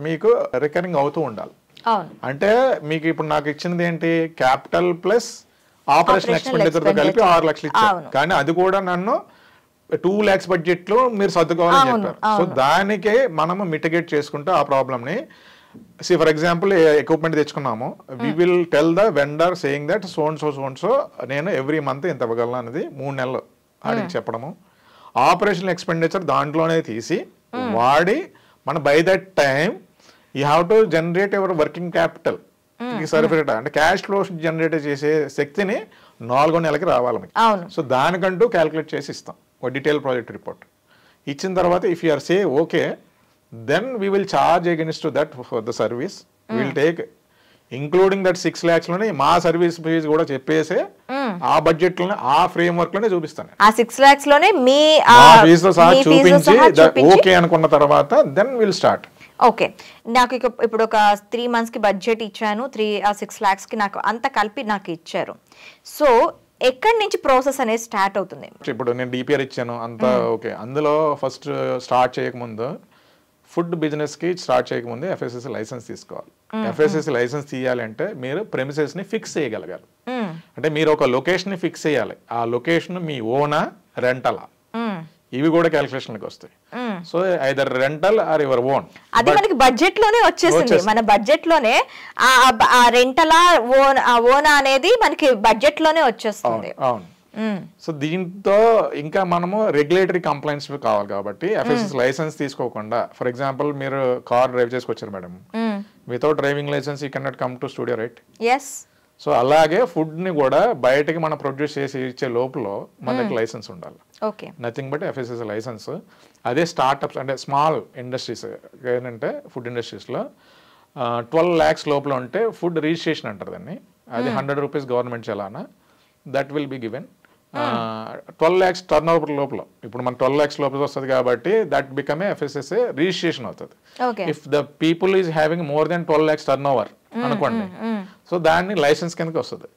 మీకు రికరింగ్ అవుతూ ఉండాలి. అంటే మీకు ఇప్పుడు నాకు ఇచ్చినది ఏంటి, క్యాపిటల్ ప్లస్ ఆపరేషన్ ఎక్స్పెండిచర్ తో కలిపి 6 lakhs ఇచ్చారు. కానీ అది కూడా నన్ను 2 lakhs బడ్జెట్ లో మీరు సర్దుకోవాలని చెప్పారు. సో దానికే మనము మిటిగేట్ చేసుకుంటూ ఆ ప్రాబ్లమ్ ని, ఫర్ ఎగ్జాంపుల్ ఎక్విప్మెంట్ తెచ్చుకున్నాము, we will tell the vendor saying that so and so నేను ఎవ్రీ మంత్ ఇంత ఇవ్వగలను అనేది 3 నెలలు ఆడికి చెప్పడము. ఆపరేషన్ ఎక్స్పెండిచర్ దాంట్లోనే తీసి వాడి మన by that time you have to generate your working capital. సరిపడా అంటే క్యాష్ ఫ్లో జనరేట్ చేసే శక్తిని 4వ నెలకి రావాలి మీకు. సో దానికంటూ క్యాలిక్యులేట్ చేసి ఇస్తాం ఒక డీటెయిల్ ప్రాజెక్ట్ రిపోర్ట్. ఇచ్చిన తర్వాత if you are say okay, then we will charge against that for the service. Will take including that 6 lakhs లోనే మా సర్వీస్ ఫీజు కూడా చెప్పేసే ఆ బడ్జెట్ లోనే ఆ ఫ్రేమ్ వర్క్ లోనే చూపిస్తాను. ఆ 6 lakhs లోనే మీ ఫీజుతో సహా చూపించి ఓకే అనుకున్న తర్వాత దెన్ విల్ స్టార్ట్. ఓకే, నాకు ఇప్పుడు ఒక 3 months కి బడ్జెట్ ఇచ్చాను, 6 lakhs కి నాకు అంత కలిపి నాకు ఇచ్చారు. సో ఎక్కడి నుంచి ప్రాసెస్ అనేది స్టార్ట్ అవుతుంది? ఇప్పుడు నేను డిపిఆర్ ఇచ్చాను అంతా ఓకే. అందులో ఫస్ట్ స్టార్ట్ చేయకముందు ఫుడ్ బిజినెస్ కి స్టార్ట్ చేయకముందు ఎఫ్ఎస్ఎస్సి లైసెన్స్ తీసుకోవాలి. ఎఫ్ఎస్ఎస్సి లైసెన్స్ తీయాలంటే మీరు ప్రెమిసెస్ ని ఫిక్స్ చేయగలగాలి. అంటే మీరు ఒక లొకేషన్ ని ఫిక్స్ చేయాలి. ఆ లొకేషన్ మీ ఓనా రెంటలా ఇవి కూడా క్యాలిక్యులేషన్కి వస్తాయి. So either rental or your own. అది మనకి బడ్జెట్ లోనే వచ్చేసింది. మన బడ్జెట్ లోనే ఆ రెంటలా ఓనా అనేది మనకి బడ్జెట్ లోనే వచ్చేస్తుంది. అవును. సో దీంతో ఇంకా మనము రెగ్యులేటరీ కంప్లైంట్స్ కావాలి కాబట్టి ఎఫ్ఎస్ఎస్ లైసెన్స్ తీసుకోకుండా, ఫర్ ఎగ్జాంపుల్ మీరు కార్ డ్రైవ్ చేసుకొచ్చారు madam, without driving licence you can not come to studio, right? Yes. So అలాగే ఫుడ్ ని కూడా బయటకి మనం ప్రొడ్యూస్ చేసి ఇచ్చే లోపల మనకి లైసెన్స్ ఉండాలి. Okay, nothing but FSS license. అదే స్టార్ట్అప్స్ అంటే స్మాల్ ఇండస్ట్రీస్ ఏంటంటే ఫుడ్ ఇండస్ట్రీస్లో 12 lakhs లోపల ఉంటే ఫుడ్ రిజిస్ట్రేషన్ అంటారు దాన్ని. అది 100 rupees government challan, that will be given. 12 lakhs turnover లోపల, ఇప్పుడు మన 12 lakhs లోపల వస్తుంది కాబట్టి that become a FSSAI registration అవుతుంది. If the people is having more than 12 lakhs turnover అనుకోండి, సో దాన్ని లైసెన్స్ కిందకి వస్తుంది.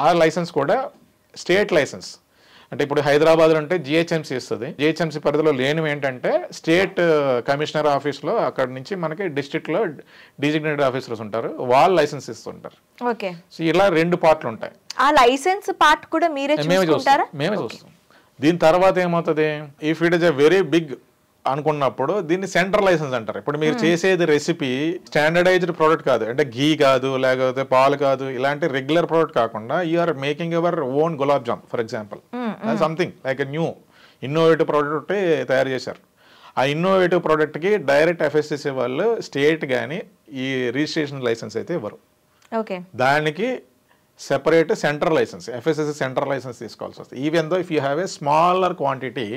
ఆ లైసెన్స్ కూడా స్టేట్ లైసెన్స్. అంటే ఇప్పుడు హైదరాబాద్లో ఉంటే జిహెచ్ఎంసీ ఇస్తుంది. జిహెచ్ఎంసీ పరిధిలో లేనివి ఏంటంటే స్టేట్ కమిషనర్ ఆఫీస్లో, అక్కడ నుంచి మనకి డిస్ట్రిక్ట్లో డిజిగ్నేటెడ్ ఆఫీసర్స్ ఉంటారు, వాళ్ళు లైసెన్స్ ఇస్తుంటారు. ఓకే, సో ఇలా 2 పార్ట్లు ఉంటాయి. ఆ లైసెన్స్ పార్ట్ కూడా మీరే చూసుకుంటారా? మేమే చూస్తాం. దీని తర్వాత ఏమవుతుంది, if it is a very big అనుకున్నప్పుడు దీన్ని సెంట్రల్ లైసెన్స్ అంటారు. ఇప్పుడు మీరు చేసేది రెసిపీ స్టాండర్డైజ్డ్ ప్రోడక్ట్ కాదు, అంటే ఘీ కాదు, లేకపోతే పాలు కాదు, ఇలాంటి రెగ్యులర్ ప్రోడక్ట్ కాకుండా you are making your own gulab jam for example, something like a new innovative product తయారు చేశారు. ఆ ఇన్నోవేటివ్ ప్రోడక్ట్కి డైరెక్ట్ ఎఫ్ఎస్ఎస్సి వాళ్ళు స్టేట్ కానీ ఈ రిజిస్ట్రేషన్ లైసెన్స్ అయితే ఇవ్వరు. ఓకే, దానికి separate central licence, FSSC central licence తీసుకోవాల్సి వస్తుంది. Even though if you have a smaller quantity,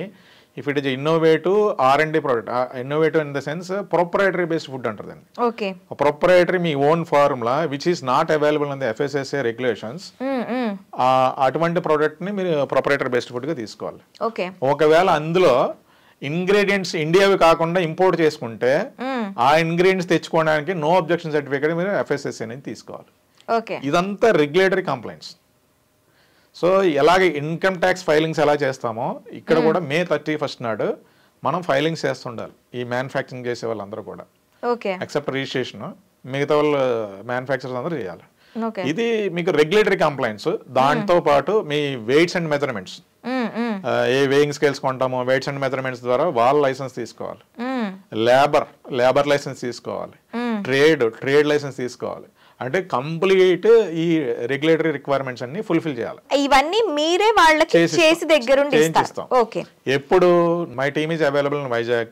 if it is innovative R&D product, innovative in the sense proprietary based food అంటారు దాన్ని. Okay, proprietary me own formula which is not available in the FSSA regulations, అటువంటి product ని మీరు proprietary based food గా తీసుకోవాలి. Okay, ఒకవేళ అందులో ingredients ఇండియావి కాకుండా ఇంపోర్ట్ చేసుకుంటే ఆ ఇంగ్రీడియంట్స్ తెచ్చుకోవడానికి నో అబ్జెక్షన్ సర్టిఫికేట్ మీరు FSSA అనేది తీసుకోవాలి. ఓకే, ఇదంతా రెగ్యులేటరీ కంప్లైంట్స్. సో ఎలాగే ఇన్కమ్ ట్యాక్స్ ఫైలింగ్స్ ఎలా చేస్తామో ఇక్కడ కూడా May 31st నాడు మనం ఫైలింగ్స్ చేస్తుండాలి. ఈ మ్యానుఫ్యాక్చరింగ్ చేసే వాళ్ళందరూ కూడా, ఎక్సెప్ట్ రిజిస్ట్రేషన్, మిగతా వాళ్ళు మ్యానుఫ్యాక్చరర్స్ అందరూ చేయాలి. ఇది మీకు రెగ్యులేటరీ కంప్లైంట్స్. దాంతో పాటు మీ వెయిట్స్ అండ్ మెజర్మెంట్స్, ఏ వేయింగ్ స్కేల్స్ కొంటామో వెయిట్స్ అండ్ మెజర్మెంట్స్ ద్వారా వాళ్ళ లైసెన్స్ తీసుకోవాలి. లేబర్ లైసెన్స్ తీసుకోవాలి. ట్రేడ్ లైసెన్స్ తీసుకోవాలి. అంటే కంప్లీట్ ఈ రెగ్యులేటరీ రిక్వైర్మెంట్స్ అన్ని ఫుల్ఫిల్ చేయాలి. ఇవన్నీ మీరే వాళ్ళకి చేసి దగ్గరుండి ఇస్తాం. ఓకే, ఎప్పుడు my team is available in Vizag,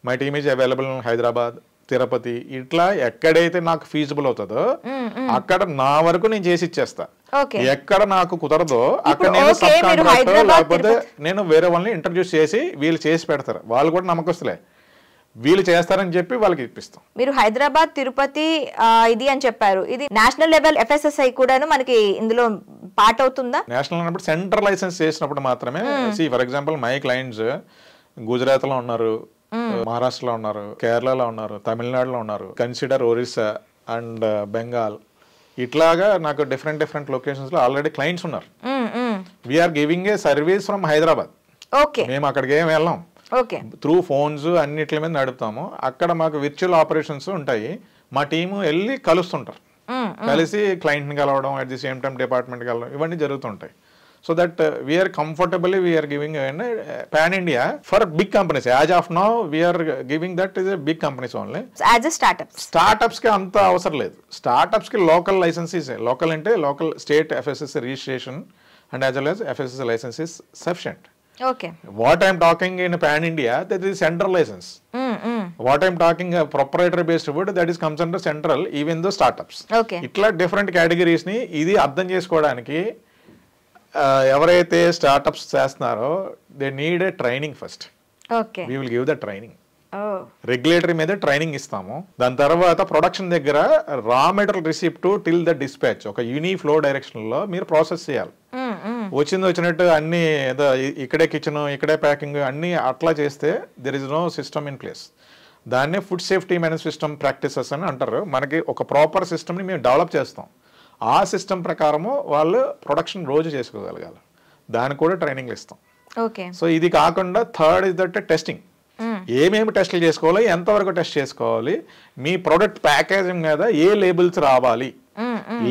my team is available in Hyderabad, Tirupati, ఇట్లా ఎక్కడైతే నాకు ఫీజిబుల్ అవుతుందో అక్కడ నా వరకు నేను చేసి ఇచ్చేస్తా. ఎక్కడ నాకు కుదరదో అక్కడ నేను సబ్ కాంట్రాక్టర్ లేకపోతే నేను వేరే వాళ్ళని ఇంట్రడ్యూస్ చేసి వీళ్ళు చేసి పెడతారు. వాళ్ళు కూడా నమ్మకస్తులే, వీళ్ళు చేస్తారని చెప్పి వాళ్ళకి ఇప్పిస్తాం. మీరు హైదరాబాద్, తిరుపతి ఇది అని చెప్పారు. ఇది నేషనల్ లెవెల్ ఎఫ్ఎస్ఎస్ఐ కూడాను మనకి ఇందులో పార్ట్ అవుతుందా? నేషనల్ అన్నప్పుడు సెంట్రల్ లైసెన్స్ చేసినప్పుడు మాత్రమే. For example my clients Gujarat లో ఉన్నారు, మహారాష్ట్రలో ఉన్నారు, కేరళలో ఉన్నారు, తమిళనాడులో ఉన్నారు, కన్సిడర్ ఒరిస్సా అండ్ బెంగాల్, ఇట్లాగా నాకు డిఫరెంట్ లొకేషన్స్ లో ఆల్రెడీ క్లయింట్స్ ఉన్నారు. We are giving a service from Hyderabad. మేము అక్కడికి ఏం వెళ్ళాం, త్రూ ఫోన్స్ అన్నిటి మీద నడుపుతాము. అక్కడ మాకు విర్చువల్ ఆపరేషన్స్ ఉంటాయి. మా టీము వెళ్ళి కలుస్తుంటారు, కలిసి క్లయింట్ని కలవడం, అట్ ది సేమ్ టైం డిపార్ట్మెంట్కి వెళ్ళడం, ఇవన్నీ జరుగుతుంటాయి. So that we are comfortably we are giving pan India for big companies. As of now we are giving that is big companies only. Startups కి అంత అవసరం లేదు. స్టార్ట్అప్స్ కి లోకల్ లైసెన్సెస్, లోకల్ అంటే local state FSSC registration and as well as FSSC licence is sufficient. Okay. What I'm talking in pan India, that is central license. What I'm talking proprietary based food, that is comes under central, even the startups. Okay. Itla different categories ni idi అర్థం చేసుకోవడానికి ఎవరైతే startups చేస్తున్నారో they need a training first. Okay. We will give the training. Regulatory మీద training ఇస్తాము. దాని తర్వాత production దగ్గర raw material receipt till the dispatch ఒక యూని ఫ్లో డైరెక్షన్ లో మీరు ప్రాసెస్ చేయాలి. వచ్చినట్టు అన్ని ఇక్కడే కిచెన్ ఇక్కడే ప్యాకింగ్ అన్ని అట్లా చేస్తే there is no system in place. దాన్నే food safety manage system practices అని అంటారు. మనకి ఒక ప్రాపర్ సిస్టమ్ని మేము డెవలప్ చేస్తాం. ఆ సిస్టమ్ ప్రకారము వాళ్ళు ప్రొడక్షన్ రోజు చేసుకోగలగాలి. దానికి కూడా ట్రైనింగ్ ఇస్తాం. సో ఇది కాకుండా థర్డ్ ఇస్ దట్ టెస్టింగ్. ఏమేమి టెస్టులు చేసుకోవాలి, ఎంతవరకు టెస్ట్ చేసుకోవాలి, మీ ప్రొడక్ట్ ప్యాకేజింగ్ మీద ఏ లేబుల్స్ రావాలి,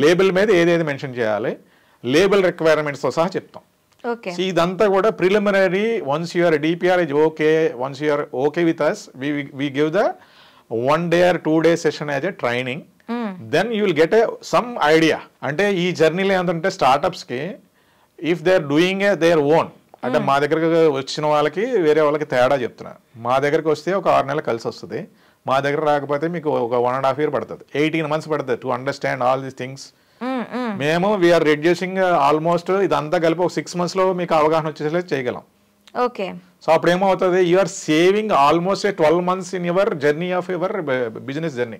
లేబుల్ మీద ఏదేది మెన్షన్ చేయాలి, లేబుల్ రిక్వైర్మెంట్స్తో సహా చెప్తాం. ఇదంతా కూడా preliminary. Once your DPR is okay, once your okay with us, we give the 1 day or 2 day session as a training. Then you will get some idea. అంటే ఈ జర్నీలో ఏంటంటే స్టార్టప్స్కి if they are doing their own, అంటే మా దగ్గరకు వచ్చిన వాళ్ళకి వేరే వాళ్ళకి తేడా చెప్తున్నా. మా దగ్గరకు వస్తే ఒక 6 నెలలు కలిసి వస్తుంది. మా దగ్గర రాకపోతే మీకు ఒక 1.5 year పడుతుంది, 18 months పడుతుంది to understand all these things. మేము వీఆర్ రెడ్యూసింగ్ ఆల్మోస్ట్ ఇదంతా కలిపి ఒక 6 months లో మీకు అవగాహన వచ్చేసే చేయగలం. సో అప్పుడు ఏమవుతుంది, you are saving almost 12 months in your journey of your business journey.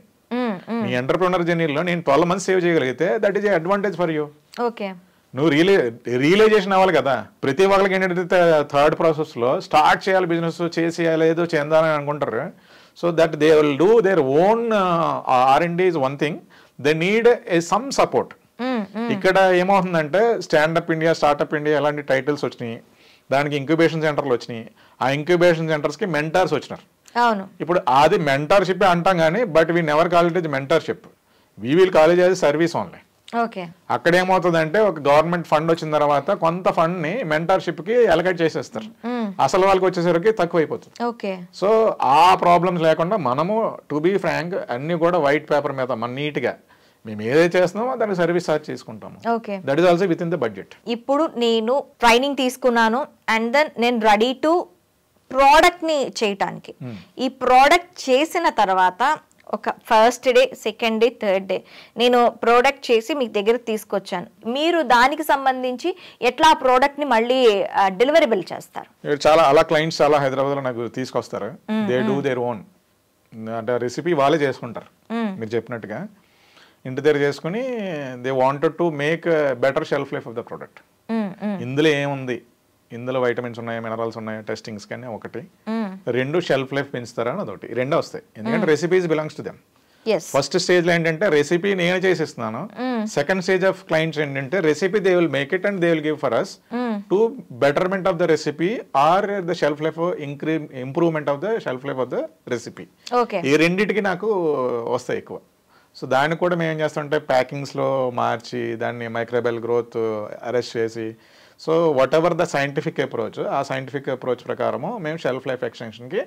మీ ఎంటర్ప్రినర్ జర్నీలో నేను 12 months సేవ్ చేయగలిగితే that is advantage for you. నువ్వు రియలైజేషన్ అవ్వాలి కదా. ప్రతి వాళ్ళకి ఏంటంటే థర్డ్ ప్రాసెస్లో స్టార్ట్ చేయాలి, బిజినెస్ చేసేయాలి, ఏదో చెందాలని అనుకుంటారు. So that they will do their own R&D is one thing. They need some support. ఇక్కడ ఏమవుతుందంటే స్టాండప్ ఇండియా, స్టార్టప్ ఇండియా ఇలాంటి టైటిల్స్ వచ్చినాయి, దానికి ఇంక్యుబేషన్ సెంటర్లు వచ్చినాయి. ఆ ఇంక్యుబేషన్ సెంటర్స్కి మెంటర్స్ వచ్చినారు. ఇప్పుడు అది మెంటర్షిప్ అంటాం కానీ but we never call it is mentorship, we will call it as service only. అక్కడ ఏమవుతుందంటే ఒక గవర్నమెంట్ ఫండ్ వచ్చిన తర్వాత కొంత ఫండ్ ని మెంటర్షిప్ కి అలకేట్ చేసేస్తారు, అసలు వాళ్ళకి వచ్చేసరికి తక్కువ అయిపోతుంది. సో ఆ ప్రాబ్లమ్స్ లేకుండా మనము టు బీ ఫ్రాంక్ అన్ని కూడా వైట్ పేపర్ మీద మన నీట్ గా మేము ఏదైతే చేస్తున్నామో దానికి సర్వీస్ చార్జ్ చేసుకుంటాము. That is also with in the budget. ఇప్పుడు నేను ట్రైనింగ్ తీసుకున్నాను అండ్ దెన్ నేను రెడీ టు ప్రోడక్ట్ ని చేయటానికి. ఈ ప్రోడక్ట్ చేసిన తర్వాత ఒక first day, second day, third day నేను ప్రోడక్ట్ చేసి మీ దగ్గర తీసుకొచ్చాను, మీరు దానికి సంబంధించి ఎట్లా ఆ ప్రోడక్ట్ ని మళ్ళీ డెలివరబుల్ చేస్తారు? చాలా అలా క్లయింట్స్ చాలా హైదరాబాద్ లో నాకు తీసుకొస్తారు. దే డూ దేర్ ఓన్, అంటే రెసిపీ వాళ్ళే చేసుకుంటారు. మీరు చెప్పినట్టుగా ఇంటి దగ్గర చేసుకుని they wanted to make better shelf life of the product. ఇందులో ఏముంది, ఇందులో వైటమిన్స్ ఉన్నాయి, మినరల్స్ ఉన్నాయి, టెస్టింగ్స్ కానీ ఒకటి, 2 షెల్ఫ్ లైఫ్ పెంచుతారా అని అదొకటి, 2 వస్తాయి. ఎందుకంటే recipes belongs to them. First stage లో ఏంటంటే రెసిపీ నేను చేసిస్తున్నాను. సెకండ్ స్టేజ్ ఆఫ్ క్లయింట్స్ ఏంటంటే recipe they will make it and they will give for us to betterment of the recipe or the shelf life improvement of the shelf life of the recipe. ఈ రెండింటికి నాకు వస్తాయి ఎక్కువ. So దాన్ని కూడా మేము ఏం చేస్తామంటే ప్యాకింగ్స్లో మార్చి దాన్ని మైక్రోబయల్ గ్రోత్ అరెస్ట్ చేసి, so what ever the scientific approach, ఆ సైంటిఫిక్ అప్రోచ్ ప్రకారము మేము షెల్ఫ్ లైఫ్ ఎక్స్టెన్షన్కి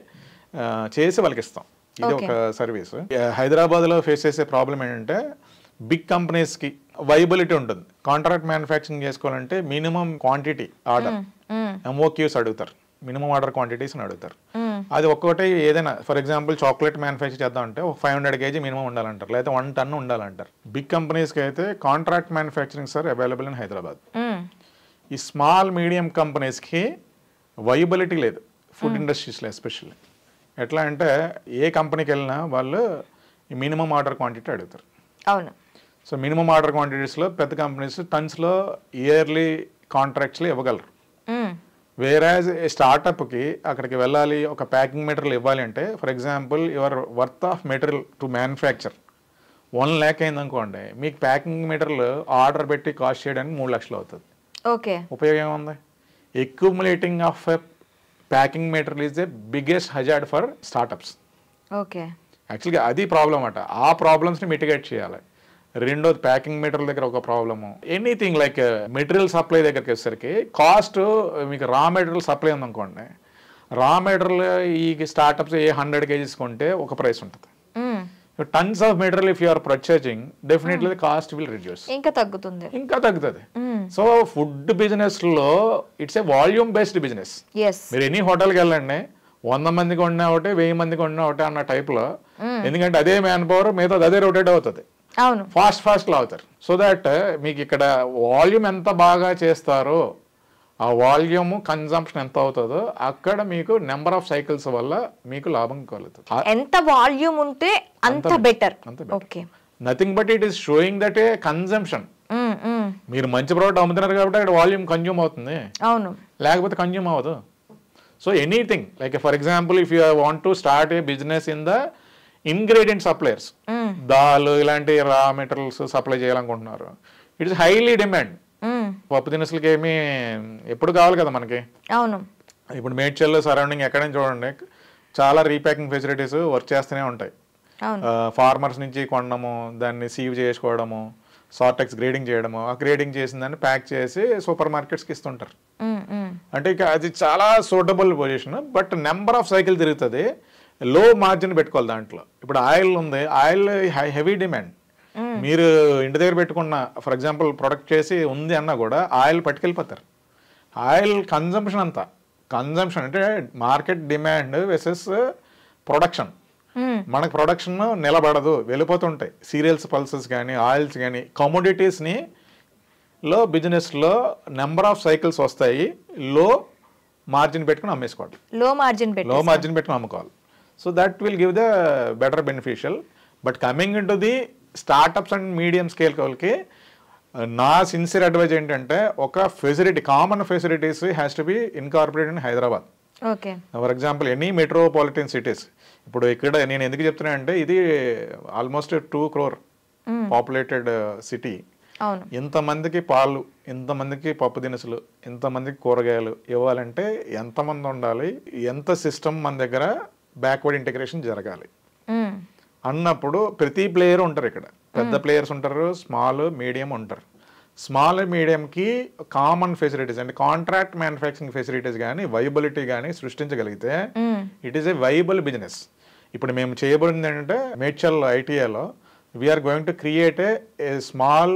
చేసి వాళ్ళకి ఇస్తాం. ఇది ఒక సర్వీస్. హైదరాబాద్లో ఫేస్ చేసే ప్రాబ్లం ఏంటంటే బిగ్ కంపెనీస్కి వైబిలిటీ ఉంటుంది. కాంట్రాక్ట్ మ్యానుఫ్యాక్చరింగ్ చేసుకోవాలంటే మినిమం క్వాంటిటీ ఆర్డర్ MOQs అడుగుతారు, మినిమం ఆర్డర్ క్వాంటిటీస్ అని అడుగుతారు. అది ఒక్కొక్కటి ఏదైనా ఫర్ ఎగ్జాంపుల్ చాక్లెట్ మ్యానుఫ్యాక్చర్ చేద్దాం అంటే 500 kg మినిమం ఉండాలంటారు, లేదా 1 ton ఉండాలంటారు. బిగ్ కంపెనీస్కి అయితే contract manufacturing sir available in Hyderabad. ఈ స్మాల్ మీడియం కంపెనీస్కి వైబిలిటీ లేదు, ఫుడ్ ఇండస్ట్రీస్లో ఎస్పెషల్లీ. ఎట్లా అంటే ఏ కంపెనీకి వెళ్ళినా వాళ్ళు ఈ మినిమం ఆర్డర్ క్వాంటిటీ అడుగుతారు. అవును. సో మినిమం ఆర్డర్ క్వాంటిటీస్లో పెద్ద కంపెనీస్ టన్స్లో ఇయర్లీ కాంట్రాక్ట్స్లో ఇవ్వగలరు. వేరాజ్ స్టార్టప్కి అక్కడికి వెళ్ళాలి, ఒక ప్యాకింగ్ మెటీరియల్ ఇవ్వాలి అంటే for example your worth of material to manufacture 1 lakh అయిందనుకోండి, మీకు ప్యాకింగ్ మెటీరియల్ ఆర్డర్ పెట్టి కాస్ట్ చేయడానికి 3 lakhs అవుతుంది. ఉపయోగం ఏముంది? Accumulating of packing material is the biggest hazard for startups. యాక్చువల్గా అది ప్రాబ్లం అట. ఆ ప్రాబ్లమ్స్ని మిటిగేట్ చేయాలి. రెండోది ప్యాకింగ్ మెటీరియల్ దగ్గర ఒక problem, anything like material supply దగ్గరికి వచ్చేసరికి కాస్ట్, మీకు రా మెటీరియల్ సప్లై ఉందనుకోండి, రా మెటీరియల్ ఈ స్టార్టప్స్ ఏ 100 kgs కొంటే ఒక ప్రైస్ ఉంటుంది. Tons of material if you are purchasing definitely cost will reduce, ఇంకా తగ్గుతుంది. సో ఫుడ్ బిజినెస్ లో it's a volume based business. మీరు ఎనీ హోటల్కి వెళ్ళండి, 100 మందికి వండినా ఒకటి, 1000 మందికి వండినా ఒకటి అన్న టైప్ లో, ఎందుకంటే అదే మ్యాన్ పవర్ మిగతా అదే రొటేట్ అవుతుంది, ఫాస్ట్ లో అవుతారు. సో దట్ మీకు ఇక్కడ వాల్యూమ్ ఎంత బాగా చేస్తారో ఆ వాల్యూమ్ కన్జంప్షన్ ఎంత అవుతుందో అక్కడ మీకు నెంబర్ ఆఫ్ సైకిల్స్ వల్ల మీకు లాభం కలుగుతుంది. ఎంత వాల్యూమ్ ఉంటే అంత better. Okay, nothing but it is showing that A consumption. మీరు మంచి ప్రోడక్ట్ అమ్ముతున్నారు కాబట్టి అక్కడ వాల్యూమ్ కన్జ్యూమ్ అవుతుంది, అవును, లేకపోతే కన్జ్యూమ్ అవ్వదు. So anything like for example if you want to start A business in the ingredient suppliers, dal ఇలాంటి రా మెటీరియల్స్ సప్లై చేయాలనుకుంటున్నారు, ఇట్ ఇస్ హైలీ డిమాండ్. పప్పు దినుసులకి ఏమి ఎప్పుడు కావాలి కదా మనకి. అవును, ఇప్పుడు మేడ్చల్ సరౌండింగ్ ఎక్కడైనా చూడండి చాలా రీప్యాకింగ్ ఫెసిలిటీస్ వర్క్ చేస్తూనే ఉంటాయి. ఫార్మర్స్ నుంచి కొనడము, దాన్ని సీవ్ చేసుకోవడము, సార్టెక్స్ గ్రేడింగ్ చేయడము, ఆ గ్రేడింగ్ చేసిన దాన్ని ప్యాక్ చేసి సూపర్ మార్కెట్స్కి ఇస్తుంటారు. అంటే ఇక అది చాలా suitable position. But number of cycle తిరుగుతుంది, లో మార్జిన్ పెట్టుకోవాలి దాంట్లో. ఇప్పుడు ఆయిల్ ఉంది, ఆయిల్ హెవీ డిమాండ్. మీరు ఇంటి దగ్గర పెట్టుకున్న ఫర్ ఎగ్జాంపుల్ ప్రొడక్ట్ చేసి ఉంది అన్నా కూడా ఆయిల్ పట్టుకెళ్ళిపోతారు. ఆయిల్ కన్జంప్షన్ అంతా కన్జంప్షన్ అంటే మార్కెట్ డిమాండ్ వెసెస్ ప్రొడక్షన్. మనకు ప్రొడక్షన్ నిలబడదు, వెళ్ళిపోతుంటాయి. సీరియల్స్ పల్సెస్ కానీ ఆయిల్స్ కానీ కమోడిటీస్ని లో బిజినెస్లో నెంబర్ ఆఫ్ సైకిల్స్ వస్తాయి, లో మార్జిన్ పెట్టుకుని అమ్మేసుకోవాలి, లో మార్జిన్ పెట్టుకుని అమ్ముకోవాలి. So that will give the better beneficial. But coming in to the startups and medium scale వాళ్ళకి నా సిన్సియర్ అడ్వైజ్ ఏంటంటే ఒక facility, common facilities has to be incorporated in Hyderabad. Okay, for example any metropolitan cities. ఇప్పుడు ఇక్కడ నేను ఎందుకు చెప్తున్నా అంటే ఇది ఆల్మోస్ట్ 2 crore పాపులేటెడ్ సిటీ. ఇంతమందికి పాలు, ఇంతమందికి పప్పు దినుసులు, ఇంతమందికి కూరగాయలు ఇవ్వాలంటే ఎంతమంది ఉండాలి, ఎంత సిస్టమ్ మన దగ్గర బ్యాక్వర్డ్ ఇంటిగ్రేషన్ జరగాలి అన్నప్పుడు ప్రతి ప్లేయర్ ఉంటారు. ఇక్కడ పెద్ద ప్లేయర్స్ ఉంటారు, స్మాల్ మీడియం ఉంటారు. స్మాల్ మీడియంకి కామన్ ఫెసిలిటీస్ అంటే కాంట్రాక్ట్ మ్యానుఫ్యాక్చరింగ్ ఫెసిలిటీస్ కానీ వైబిలిటీ కానీ సృష్టించగలిగితే it is a viable business. ఇప్పుడు మేము చేయబడింది ఏంటంటే మేడ్చల్ ఐటీఐలో we are going to create a small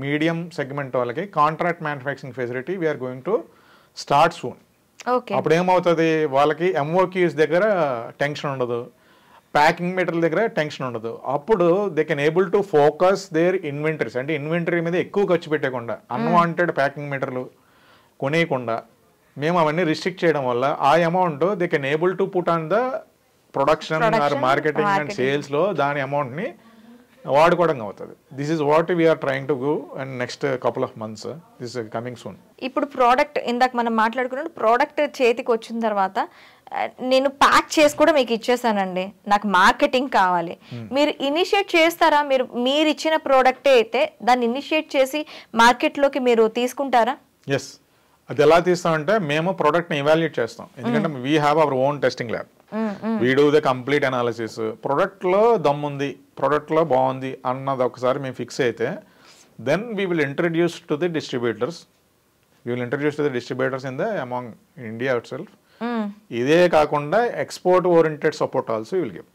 medium segment వాళ్ళకి contract manufacturing facility we are going to start soon. అప్పుడు ఏమవుతుంది, వాళ్ళకి ఎంఓక్యూస్ దగ్గర టెన్షన్ ఉండదు, ప్యాకింగ్ మెటీరియల్ దగ్గర టెన్షన్ ఉండదు. అప్పుడు they can able to focus their inventories. అంటే ఇన్వెంటరీ మీద ఎక్కువ ఖర్చు పెట్టకుండా అన్వాంటెడ్ ప్యాకింగ్ మెటీరియల్ కొనేయకుండా మేము అవన్నీ రిస్ట్రిక్ట్ చేయడం వల్ల ఆ amount they can able to put on the production or marketing and సేల్స్లో దాని అమౌంట్ని వాడుకోవడం అవుతుంది. This is what we are trying to go and next couple of months this coming soon. ఇప్పుడు ప్రోడక్ట్ ఇందాక మనం మాట్లాడుకున్నట్టు ప్రోడక్ట్ చేతికి వచ్చిన తర్వాత నేను ప్యాక్ చేసి కూడా మీకు ఇచ్చేసానండి, నాకు మార్కెటింగ్ కావాలి, మీరు ఇనిషియేట్ చేస్తారా? మీరు ఇచ్చిన ప్రోడక్టే అయితే దాన్ని ఇనిషియేట్ చేసి మార్కెట్లోకి మీరు తీసుకుంటారా? ఎస్, అది ఎలా తీస్తామంటే మేము ప్రోడక్ట్ని ఇవాల్యుయేట్ చేస్తాం. ఎందుకంటే we have our own testing lab. We do the complete analysis. ప్రోడక్ట్లో దమ్ముంది, ప్రోడక్ట్లో బాగుంది అన్నది ఒకసారి మేము ఫిక్స్ అయితే then we will introduce to the distributors. We will introduce to the distributors in the among India itself. ఇదే కాకుండా export oriented support also will give.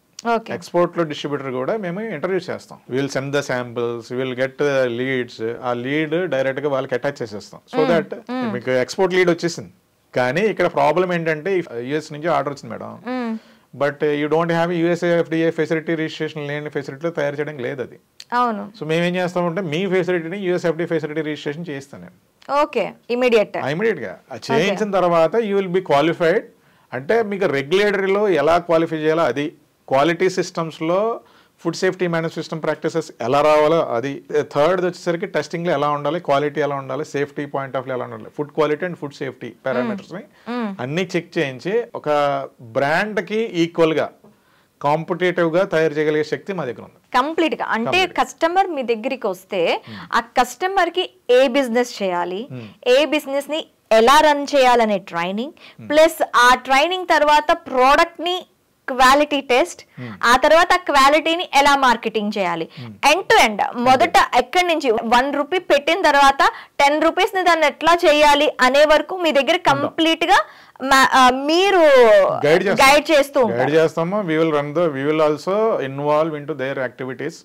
Export లో డిస్ట్రిబ్యూటర్ కూడా మేము ఇంట్రడ్యూస్ చేస్తాం. Will send the samples, will get leads. ఆ lead direct గా వాళ్ళకి attach చేసేస్తాం. సో దట్ మీకు ఎక్స్పోర్ట్ లీడ్ వచ్చేసింది. కానీ ఇక్కడ ప్రాబ్లం ఏంటంటే యుఎస్ నుంచి ఆర్డర్ వచ్చింది madam, but you don't have USFDA facility registration లేని ఫెసిలిటీలో తయారు చేయడం లేదు అది. అవును. సో మేము ఏం చేస్తామంటే మీ ఫెసిలిటీని యుఎస్ఎఫ్డిఏ ఫెసిలిటీ రిజిస్ట్రేషన్ చేయిస్తాను నేను. ఓకే, ఇమీడియట్ గా చేయించిన తర్వాత యూ విల్ బి క్వాలిఫైడ్. అంటే మీకు రెగ్యులేటరీలో ఎలా క్వాలిఫై చేయాలో అది, క్వాలిటీ సిస్టమ్స్లో food safety manage system practices ఎలా రావాలో అది, థర్డ్ వచ్చేసరికి టెస్టింగ్లో ఎలా ఉండాలి, క్వాలిటీ ఎలా ఉండాలి, సేఫ్టీ పాయింట్ ఆఫ్ వ్యూ ఎలా ఉండాలి, food quality and food safety పారామీటర్స్ని అన్నీ చెక్ చేయించి ఒక బ్రాండ్కి ఈక్వల్గా కాంపిటేటివ్గా తయారు చేయగలిగే శక్తి మా దగ్గర ఉంది కంప్లీట్ గా. అంటే కస్టమర్ మీ దగ్గరికి వస్తే ఆ కస్టమర్ కి ఏ బిజినెస్ చేయాలి, ఏ బిజినెస్ ని ఎలా రన్ చేయాలనే ట్రైనింగ్, ప్లస్ ఆ ట్రైనింగ్ తర్వాత ప్రోడక్ట్ ని క్వాలిటీ టెస్ట్, ఆ తర్వాత ఆ క్వాలిటీని ఎలా మార్కెటింగ్ చేయాలి, ఎండ్ టు ఎండ్ మొదట ఎక్కడి నుంచి 1 రూపీ పెట్టిన తర్వాత 10 రూపీస్ ని దాన్ని ఎట్లా చేయాలి అనే వరకు మీ దగ్గర కంప్లీట్ గా మీరు గైడ్ చేస్తాము. We will also involve in to their activities.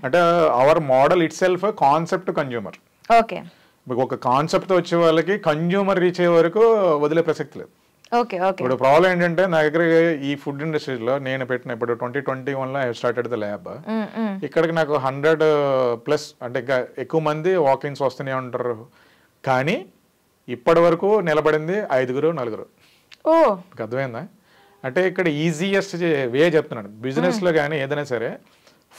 అంటే our model itself concept consumer. Okay, మీకు ఒక కాన్సెప్ట్ వచ్చే వాళ్ళకి కన్జ్యూమర్ రీచ్ అయ్యే వరకు వదిలే ప్రసక్తి లేదు. ఇప్పుడు ప్రాబ్లం ఏంటంటే నా దగ్గర ఈ ఫుడ్ ఇండస్ట్రీలో నేను పెట్టిన ఇప్పుడు 2021లో ఐ స్టార్టెడ్ ద ల్యాబ్. ఇక్కడికి నాకు 100+ అంటే ఇంకా ఎక్కువ మంది వాకిన్స్ వస్తూనే ఉంటారు. కానీ ఇప్పటి వరకు నిలబడింది 5 4. ఓ మీకు అర్థమైందా? అంటే ఇక్కడ ఈజియెస్ట్ వే చెప్తున్నాను. బిజినెస్లో కానీ ఏదైనా సరే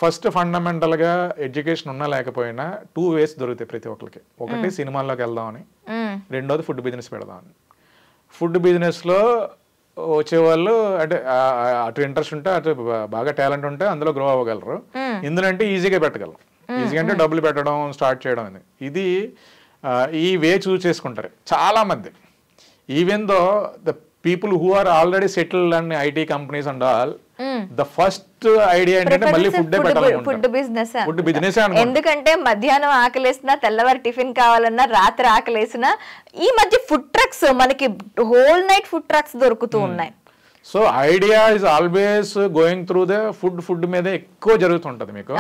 ఫస్ట్ ఫండమెంటల్గా ఎడ్యుకేషన్ ఉన్నా లేకపోయినా 2 ways దొరుకుతాయి ప్రతి ఒక్కరికి. ఒకటి సినిమాల్లోకి వెళ్దామని, రెండోది ఫుడ్ బిజినెస్ పెడదామని. ఫుడ్ బిజినెస్లో వచ్చేవాళ్ళు అంటే అటు ఇంట్రెస్ట్ ఉంటే, అటు బాగా టాలెంట్ ఉంటే అందులో గ్రో అవ్వగలరు. ఇందులో అంటే ఈజీగా పెట్టగలరు. ఈజీగా అంటే డబ్బులు పెట్టడం, స్టార్ట్ చేయడం అని. ఇది ఈ వే చూస్ చేసుకుంటారు చాలా మంది. Even though the people who are already settled and IT companies and all, the first idea ఏంటంటే మళ్ళీ ఫుడ్ బిజినెస్. ఎందుకంటే మధ్యాహ్నం ఆకలేసినా, తెల్లవారు టిఫిన్ కావాలన్నా, రాత్రి ఆకలేసినా ఈ మధ్య ఫుడ్ ట్రక్స్ మనకి హోల్ నైట్ ఫుడ్ ట్రక్స్ దొరుకుతూ ఉన్నాయి. So idea is always going through the food మీద ఎక్కువ జరుగుతుంటది మీకు.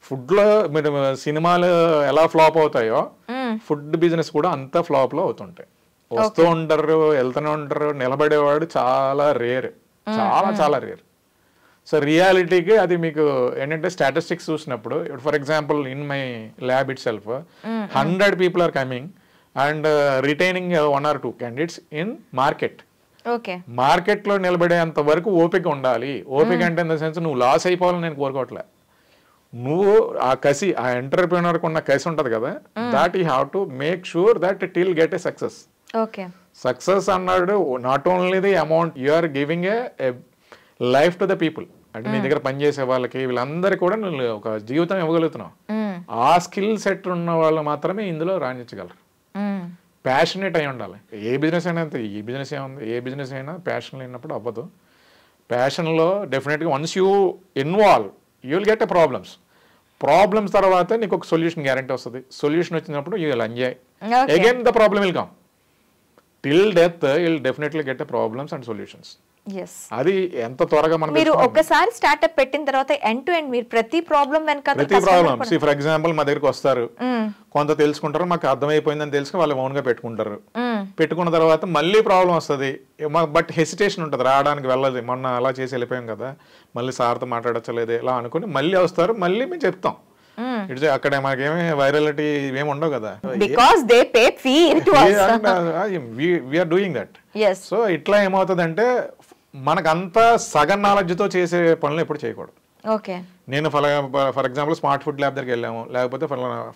ఫుడ్ లో మీరు సినిమాలు ఎలా ఫ్లాప్ అవుతాయో ఫుడ్ బిజినెస్ కూడా అంత ఫ్లాప్ లో అవుతుంటాయి. వస్తూ ఉంటారు, వెళ్తూనే ఉంటారు, నిలబడేవాడు చాలా రేర్, చాలా రేర్. సో రియాలిటీకి అది మీకు ఏంటంటే స్టాటిస్టిక్స్ చూసినప్పుడు, for example in my lab itself 100 people are coming and retaining 1 or 2 candidates in market. మార్కెట్లో నిలబడేంత వరకు ఓపిక ఉండాలి. ఓపిక అంటే ఇన్ ద సెన్స్ నువ్వు లాస్ అయిపోవాలని నేను కోరుకోవట్లే. నువ్వు ఆ కసి, ఆ ఎంటర్‌ప్రెన్యూర్‌కి ఉన్న కసి ఉంటుంది కదా, that you have to make sure that it will get a success. Success అన్నాడు not only the amount, you are giving a life to the people. అంటే నీ దగ్గర పనిచేసే వాళ్ళకి వీళ్ళందరికీ కూడా నువ్వు ఒక జీవితం ఇవ్వగలుగుతున్నావు. ఆ స్కిల్ సెట్ ఉన్న వాళ్ళు మాత్రమే ఇందులో రాణించగలరు. ప్యాషనేట్ అయి ఉండాలి. ఏ బిజినెస్ అయినా అంతే. ఈ బిజినెస్ ఏముంది, ఏ బిజినెస్ అయినా ప్యాషన్ లేనప్పుడు అవ్వదు. ప్యాషన్లో డెఫినెట్గా once you involve you will get a problems తర్వాత నీకు ఒక సొల్యూషన్ గ్యారంటీ వస్తుంది. సొల్యూషన్ వచ్చినప్పుడు you will enjoy. Again the problem will come. Till death you will definitely get a problems and solutions. అది ఎంత త్వరగా మనం మీరు ఒకసారి స్టార్ట్అప్ పెట్టిన తర్వాత ఎండ్ టు ఎండ్ మీరు ప్రతి ప్రాబ్లం వెనక ఫర్ ఎగ్జాంపుల్ మా దగ్గరికి వస్తారు, కొంత తెలుసుకుంటారు, మాకు అర్థమైపోయిందని తెలుసుకుని వాళ్ళు ఓన్ గా పెట్టుకుంటారు. పెట్టుకున్న తర్వాత మళ్ళీ ప్రాబ్లం వస్తుంది, బట్ హెసిటేషన్ ఉంటుంది, రావడానికి వెళ్ళదు. మొన్న అలా చేసి వెళ్ళిపోయాం కదా, మళ్ళీ సార్తో మాట్లాడచ్చలేదు ఇలా అనుకుని మళ్ళీ వస్తారు. మళ్ళీ మేము చెప్తాం. ఇట్స్ అక్కడ మనకేమి వైరాలిటీ ఏమి ఉండవు కదా, because they pay fee to us. We are doing that. So ఇట్లా ఏమవుతుందంటే మనకంతా సగం నాలెడ్జ్తో చేసే పనులు ఎప్పుడు చేయకూడదు. నేను for example smart food lab దగ్గరికి వెళ్ళాము, లేకపోతే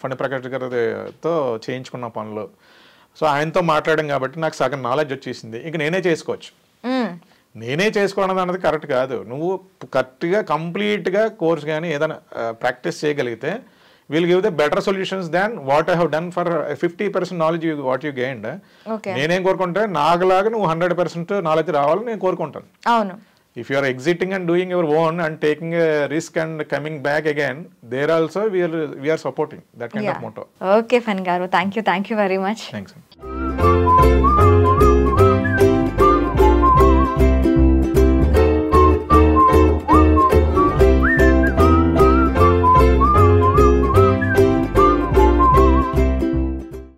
ఫణి ప్రకాష్ గారితో చేయించుకున్న పనులు. సో ఆయనతో మాట్లాడాం కాబట్టి నాకు సగం నాలెడ్జ్ వచ్చేసింది. ఇంక నేనే చేసుకోవచ్చు. నేనే చేసుకోవడం అన్నది కరెక్ట్ కాదు. నువ్వు కరెక్ట్గా కంప్లీట్గా కోర్స్ కానీ ఏదైనా ప్రాక్టీస్ చేయగలిగితే will give the better solutions than what I have done for 50% knowledge what you gained. నేనేం కోరుకుంటే నాకులాగా నువ్వు 100% నాలెడ్జ్ రావాలని నేను కోరుకుంటాను. అవును. If you are exiting and doing your own and taking a risk and coming back again, there also we are supporting that kind of motto. Okay, Fani garu, thank you very much. Thanks.